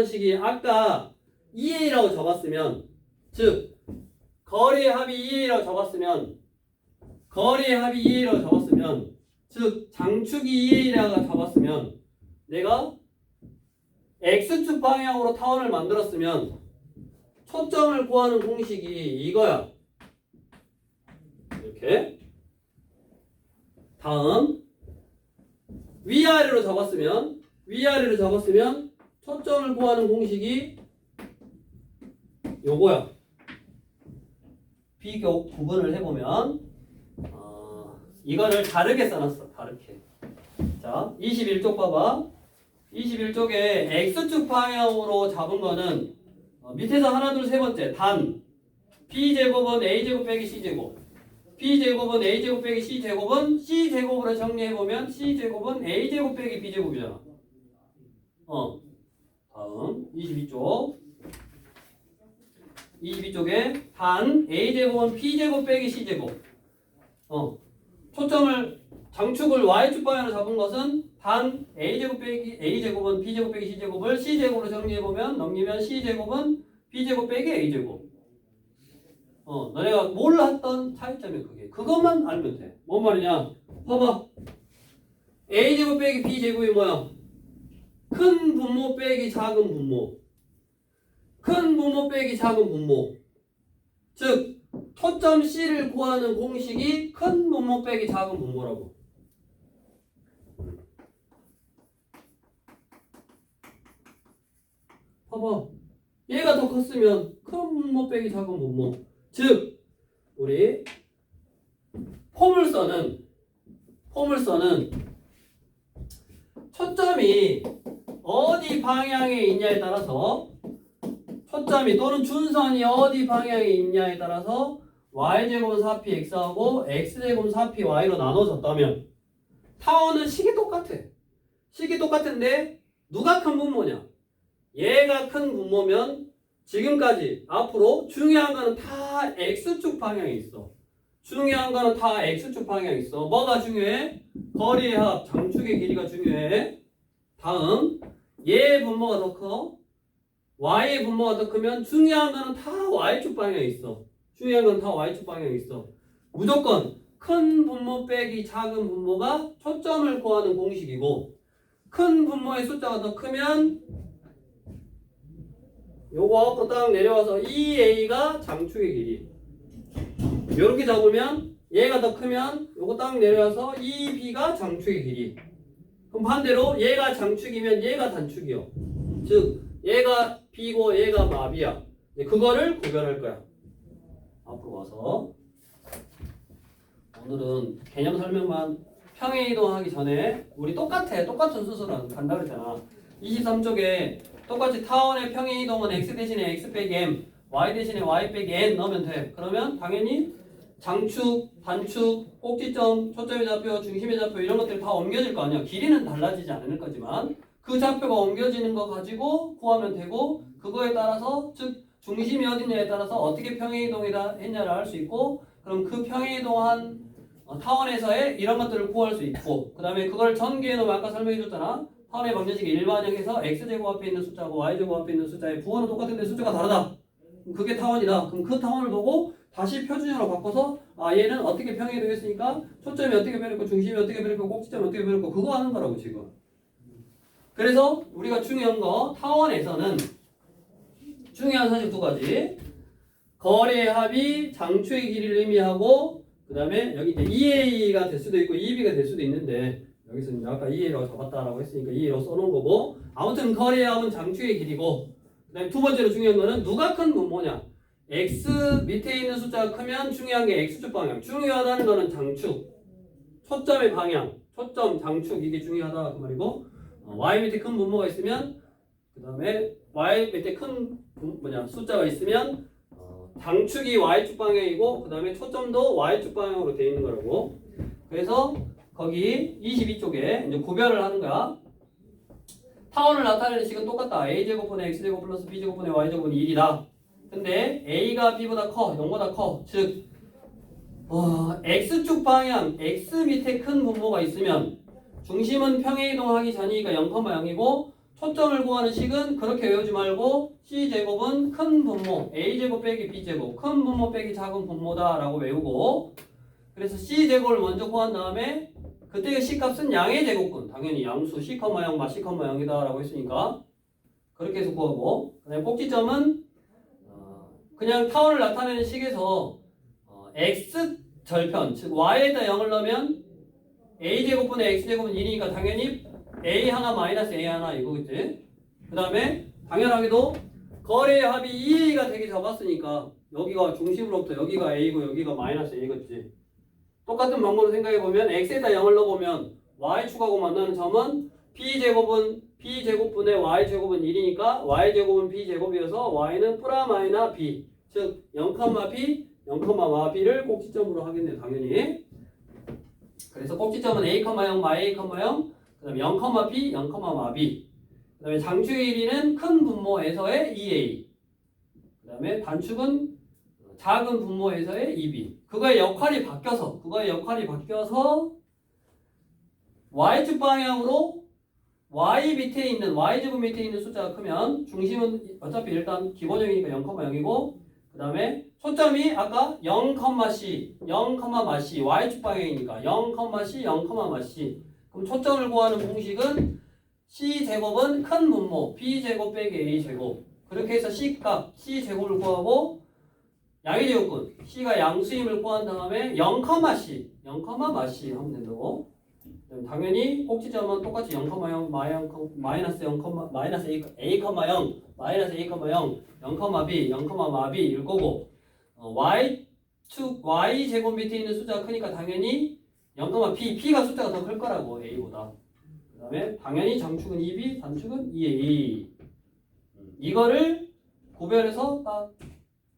식이 아까 2a라고 적었으면 즉 거리의 합이 2a라고 적었으면 거리의 합이 2A라고 잡았으면, 즉 장축이 2A라고 잡았으면 내가 X축 방향으로 타원을 만들었으면 초점을 구하는 공식이 이거야. 이렇게. 다음 위아래로 잡았으면 초점을 구하는 공식이 요거야. 비교 구분을 해보면 이거를 다르게 써놨어. 다르게. 자, 21쪽 봐봐. 21쪽에 X축 방향으로 잡은 거는 밑에서 하나 둘 세 번째 단 B제곱은 A제곱 빼기 C제곱, B제곱은 A제곱 빼기 C제곱은 C제곱으로 정리해보면 C제곱은 A제곱 빼기 B제곱이잖아. 다음 22쪽에 단 A제곱은 B제곱 빼기 C제곱. 초점을 장축을 Y축 방향으로 잡은 것은 단 A제곱은 B제곱 빼기 C제곱을 C제곱으로 정리해보면 넘기면 C제곱은 B제곱 빼기 A제곱. 너네가 몰랐던 차이점이 그게. 그것만 알면 돼. 뭔 말이냐? 봐봐. A제곱 빼기 B제곱이 뭐야? 큰 분모 빼기 작은 분모. 큰 분모 빼기 작은 분모. 즉 초점 C를 구하는 공식이 큰 분모 빼기 작은 분모라고. 봐봐. 얘가 더 컸으면 큰 분모 빼기 작은 분모. 즉 우리 포물선은 초점이 어디 방향에 있냐에 따라서 초점이 또는 준선이 어디 방향에 있냐에 따라서 y제곱은 4px하고 x제곱은 4py로 나눠졌다면 타원은 식이 똑같아. 식이 똑같은데 누가 큰 분모냐? 얘가 큰 분모면 지금까지 앞으로 중요한 거는 다 x축 방향에 있어. 중요한 거는 다 x축 방향에 있어. 뭐가 중요해? 거리의 합, 장축의 길이가 중요해. 다음 얘의 분모가 더 커. y의 분모가 더 크면 중요한 거는 다 y축 방향에 있어. 중요한 건 다 y축 방향에 있어. 무조건 큰 분모 빼기 작은 분모가 초점을 구하는 공식이고 큰 분모의 숫자가 더 크면 요거 앞으로 딱 내려와서 2a가 장축의 길이. 요렇게 잡으면 얘가 더 크면 요거 딱 내려와서 2b가 장축의 길이. 그럼 반대로 얘가 장축이면 얘가 단축이요. 즉 얘가 b고 얘가 마비야. 그거를 구별할 거야. 앞으로 와서 오늘은 개념 설명만 평행이동하기 전에 우리 똑같은 수술은 간다 그랬잖아. 23쪽에 똑같이 타원의 평행이동은 x 대신에 x 빼기 m, y 대신에 y 빼기 n 넣으면 돼. 그러면 당연히 장축, 단축, 꼭지점, 초점의 좌표, 중심의 좌표 이런 것들 다 옮겨질 거 아니야. 길이는 달라지지 않을 거지만 그 좌표가 옮겨지는 거 가지고 구하면 되고 그거에 따라서 즉 중심이 어디냐에 따라서 어떻게 평행이동이다 했냐를 알 수 있고 그럼 그 평행이동한 타원에서의 이런 것들을 구할 수 있고 그 다음에 그걸 전개해 놓으면 아까 설명해 줬잖아. 타원의 방정식이 일반형에서 x제곱 앞에 있는 숫자하고 y제곱 앞에 있는 숫자의 부호는 똑같은데 숫자가 다르다. 그게 타원이다. 그럼 그 타원을 보고 다시 표준형으로 바꿔서 얘는 어떻게 평행이동했으니까 초점이 어떻게 변했고 중심이 어떻게 변했고 꼭지점이 어떻게 변했고 그거 하는 거라고 지금. 그래서 우리가 중요한 거 타원에서는 중요한 사실 두 가지. 거리의 합이 장축의 길이를 의미하고 그 다음에 여기 이제 2a가 될 수도 있고 2b가 될 수도 있는데 여기서 이제 아까 2a라고 잡았다라고 했으니까 2a로 써놓은 거고 아무튼 거리의 합은 장축의 길이고 그 다음에 두 번째로 중요한 거는 누가 큰 분모냐. x 밑에 있는 숫자가 크면 중요한 게 x축 방향. 중요하다는 거는 장축. 초점의 방향. 초점, 장축 이게 중요하다 그 말이고 y 밑에 큰 분모가 있으면 그 다음에 y 밑에 큰 숫자가 있으면 장축이 y축 방향이고 그 다음에 초점도 y축 방향으로 되어 있는 거라고. 그래서 거기 22쪽에 이제 구별을 하는 거야. 타원을 나타내는 식은 똑같다. a제곱분의 x제곱 플러스 b제곱분의 y제곱은 1이다. 근데 a가 b보다 커, 0보다 커. 즉 x축 방향, x 밑에 큰 분모가 있으면 중심은 평행이동하기 전이니까 0,0이고 초점을 구하는 식은 그렇게 외우지 말고 c제곱은 큰 분모, a제곱 빼기 b제곱, 큰 분모 빼기 작은 분모다 라고 외우고 그래서 C제곱을 먼저 구한 다음에 그때 C값은 양의 제곱분. 당연히 양수 C, 0 마 C, 0이다 라고 했으니까 그렇게 해서 구하고, 그 다음에 꼭지점은 그냥 타원을 나타내는 식에서 x 절편, 즉 y에다 0을 넣으면 a제곱분의 x제곱은 1이니까 당연히 a 하나 마이너스 a 하나 이거겠지. 그 다음에 당연하게도 거래의 합이 2a가 되게 잡았으니까 여기가 중심으로부터 여기가 a고 여기가 마이너스 a겠지. 똑같은 방법으로 생각해보면 x에다 0을 넣어보면 y축하고 만나는 점은 b제곱분의 y제곱은 1이니까 y제곱은 b제곱이어서 y는 프라마이나 b, 즉 0,b, 0,b를 꼭지점으로 하겠네요. 당연히. 그래서 꼭지점은 a,0, 마a,0, 그 다음에 0,b, 0,b. 그 다음에 장축의 길이는 큰 분모에서의 2a. 그 다음에 단축은 작은 분모에서의 2b. 그거의 역할이 바뀌어서 y축 방향으로 y 밑에 있는 y제곱 밑에 있는 숫자가 크면 중심은 어차피 일단 기본형이니까 0,0이고, 그 다음에 초점이 아까 0,c, 0,c y축 방향이니까 0,c, 0,c. 그럼 초점을 구하는 공식은 c제곱은 큰 분모 b제곱 빼기 a제곱. 그렇게 해서 c제곱을 구하고 양의 제곱분 c가 양수임을 구한 다음에 0,c 하면 된다고. 당연히 꼭지점은 똑같이 0,0 마이너스 0, 마이너스 a, a,0 마이너스 a,0 0,b 0,b일 거고, y 제곱 밑에 있는 숫자가 크니까 당연히 0,p가 숫자가 더 클 거라고 a보다. 그 다음에 당연히 장축은 2b, 단축은 2a. 이거를 구별해서 딱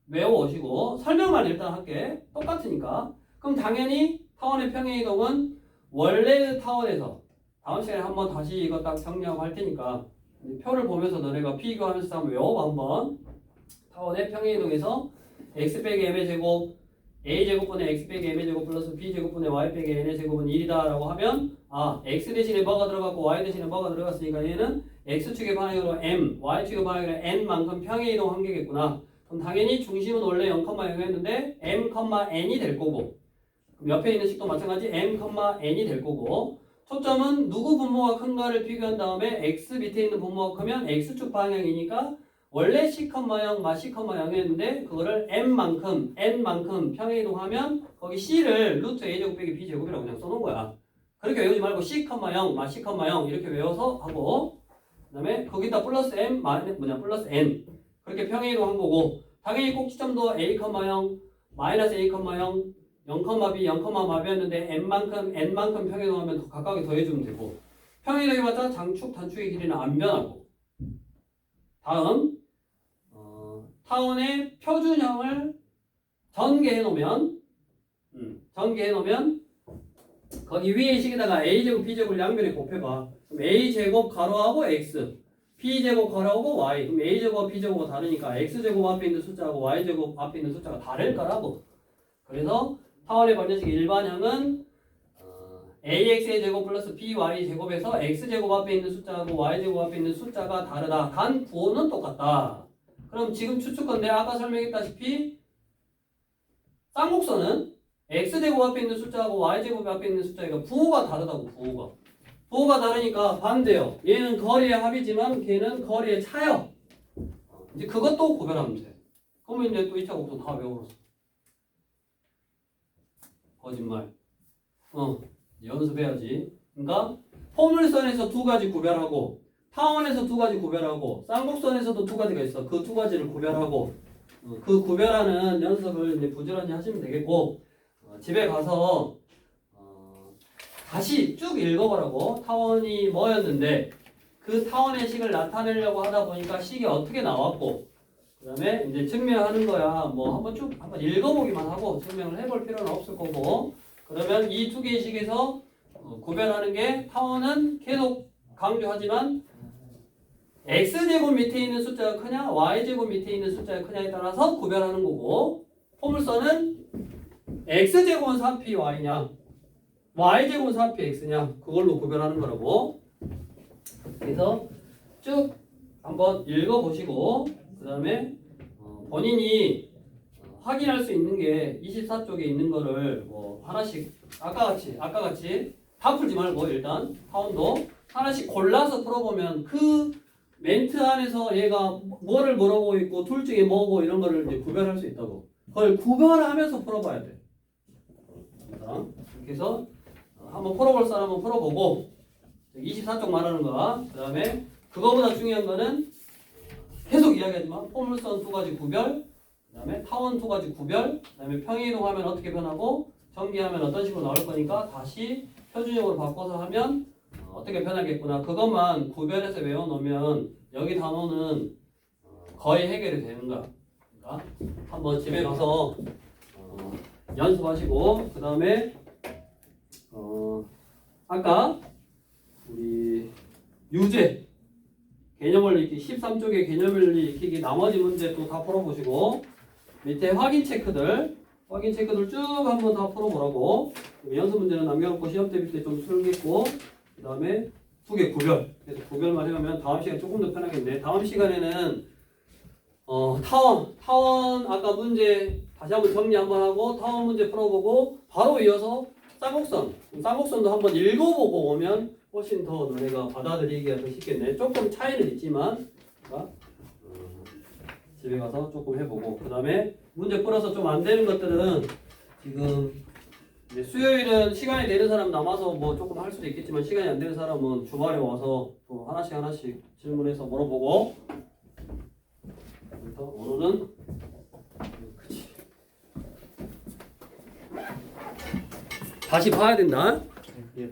외워오시고 설명만 일단 할게. 똑같으니까. 그럼 당연히 타원의 평행이동은 원래 타원에서 다음 시간에 한번 다시 이거 딱 정리하고 할 테니까 표를 보면서 너네가 비교하면서 한번 외워봐. 한번 타원의 평행이동에서 x 빼기 m의 제곱 a제곱분의 x 빼기 m의 제곱 플러스 b제곱분의 y 빼기 n의 제곱은 1이다 라고 하면, x 대신에 뭐가 들어갔고 y 대신에 뭐가 들어갔으니까 얘는 x축의 방향으로 m, y축의 방향으로 n만큼 평행이동한 게겠구나. 그럼 당연히 중심은 원래 0,0였는데 m, n이 될 거고, 그럼 옆에 있는 식도 마찬가지 m, n이 될 거고, 초점은 누구 분모가 큰가를 비교한 다음에 x 밑에 있는 분모가 크면 x축 방향이니까 원래 c, 0, 마 c, 0이었는데 그거를 n만큼 평행이동하면 거기 c를 루트 a제곱 빼기 b제곱이라고 그냥 써놓은 거야. 그렇게 외우지 말고 c, 0, 마 c, 0 이렇게 외워서 하고, 그 다음에 거기다 플러스 m, 플러스 n 그렇게 평행이동한 거고, 당연히 꼭지점도 a, 0, 마이너스 a, 0, 0,b, 0,b였는데 n만큼 평행이동하면 더 각각에 더해주면 되고, 평행이동해봤자 장축, 단축의 길이는 안 변하고. 다음 타원의 표준형을 전개해 놓으면 거기 위에 식에다가 a제곱, b제곱을 양변에 곱해봐. 그럼 a제곱 가로하고 x, b제곱 가로하고 y. 그럼 a제곱과 b제곱과 다르니까 x제곱 앞에 있는 숫자하고 y제곱 앞에 있는 숫자가 다를 거라고. 그래서 타원의 반전식 일반형은 ax의 제곱 플러스 by 제곱에서 x제곱 앞에 있는 숫자하고 y제곱 앞에 있는 숫자가 다르다. 단 부호는 똑같다. 그럼 지금 추측건데 아까 설명했다시피 쌍곡선은 x제곱 앞에 있는 숫자하고 y제곱 앞에 있는 숫자가 부호가 다르다고. 부호가 다르니까 반대요. 얘는 거리의 합이지만 걔는 거리의 차요. 이제 그것도 구별하면 돼. 그러면 이제 또 2차 곡선 다 외워버렸어. 거짓말. 연습해야지. 그러니까 포물선에서 두 가지 구별하고, 타원에서 두 가지 구별하고, 쌍곡선에서도 두 가지가 있어. 그 두 가지를 구별하고, 그 구별하는 연습을 이제 부지런히 하시면 되겠고, 집에 가서 다시 쭉 읽어보라고. 타원이 뭐였는데 그 타원의 식을 나타내려고 하다 보니까 식이 어떻게 나왔고, 그 다음에 이제 증명하는 거야. 뭐 한번 읽어보기만 하고 증명을 해볼 필요는 없을 거고, 그러면 이 두 개의 식에서 구별하는 게, 타원은 계속 강조하지만 x제곱 밑에 있는 숫자가 크냐 y제곱 밑에 있는 숫자가 크냐에 따라서 구별하는 거고, 포물선은 x제곱은 4p y냐 y제곱은 4p x냐 그걸로 구별하는 거라고. 그래서 쭉 한번 읽어보시고 그 다음에 본인이 확인할 수 있는 게 24쪽에 있는 거를 뭐 하나씩 아까 같이 다 풀지 말고 일단 타원도 하나씩 골라서 풀어보면 그 멘트 안에서 얘가 뭐를 물어보고 있고 둘 중에 뭐고 이런 거를 이제 구별할 수 있다고. 그걸 구별하면서 풀어봐야 돼. 이렇게 해서 한번 풀어볼 사람은 풀어보고 24쪽 말하는 거. 그 다음에 그거보다 중요한 거는 계속 이야기하지만 포물선 두 가지 구별, 그 다음에 타원 두 가지 구별, 그 다음에 평행이동하면 어떻게 변하고 전기하면 어떤 식으로 나올 거니까 다시 표준형으로 바꿔서 하면 어떻게 변하겠구나. 그것만 구별해서 외워놓으면 여기 단어는 거의 해결이 되는 거야. 그러니까 한번 집에 가서 연습하시고 그 다음에 아까 우리 유제 개념원리 익히기 13쪽의 개념원리 익히기 나머지 문제 또 다 풀어보시고 밑에 확인 체크들 쭉 한번 다 풀어보라고. 연습 문제는 남겨놓고 시험 대비 때 좀 풀겠고 그 다음에 두 개 구별. 그래서 구별만 해오면 다음 시간 조금 더 편하겠네. 다음 시간에는 타원 아까 문제 다시 한번 정리 한번 하고 타원 문제 풀어보고 바로 이어서 쌍곡선도 한번 읽어보고 오면 훨씬 더 너네가 받아들이기가 더 쉽겠네. 조금 차이는 있지만 집에 가서 조금 해보고 그 다음에 문제 풀어서 좀 안 되는 것들은 지금 이제 수요일은 시간이 되는 사람 남아서 뭐 조금 할 수도 있겠지만 시간이 안 되는 사람은 주말에 와서 또 하나씩 질문해서 물어보고 그래서 오늘은 다시 봐야 된다. 예.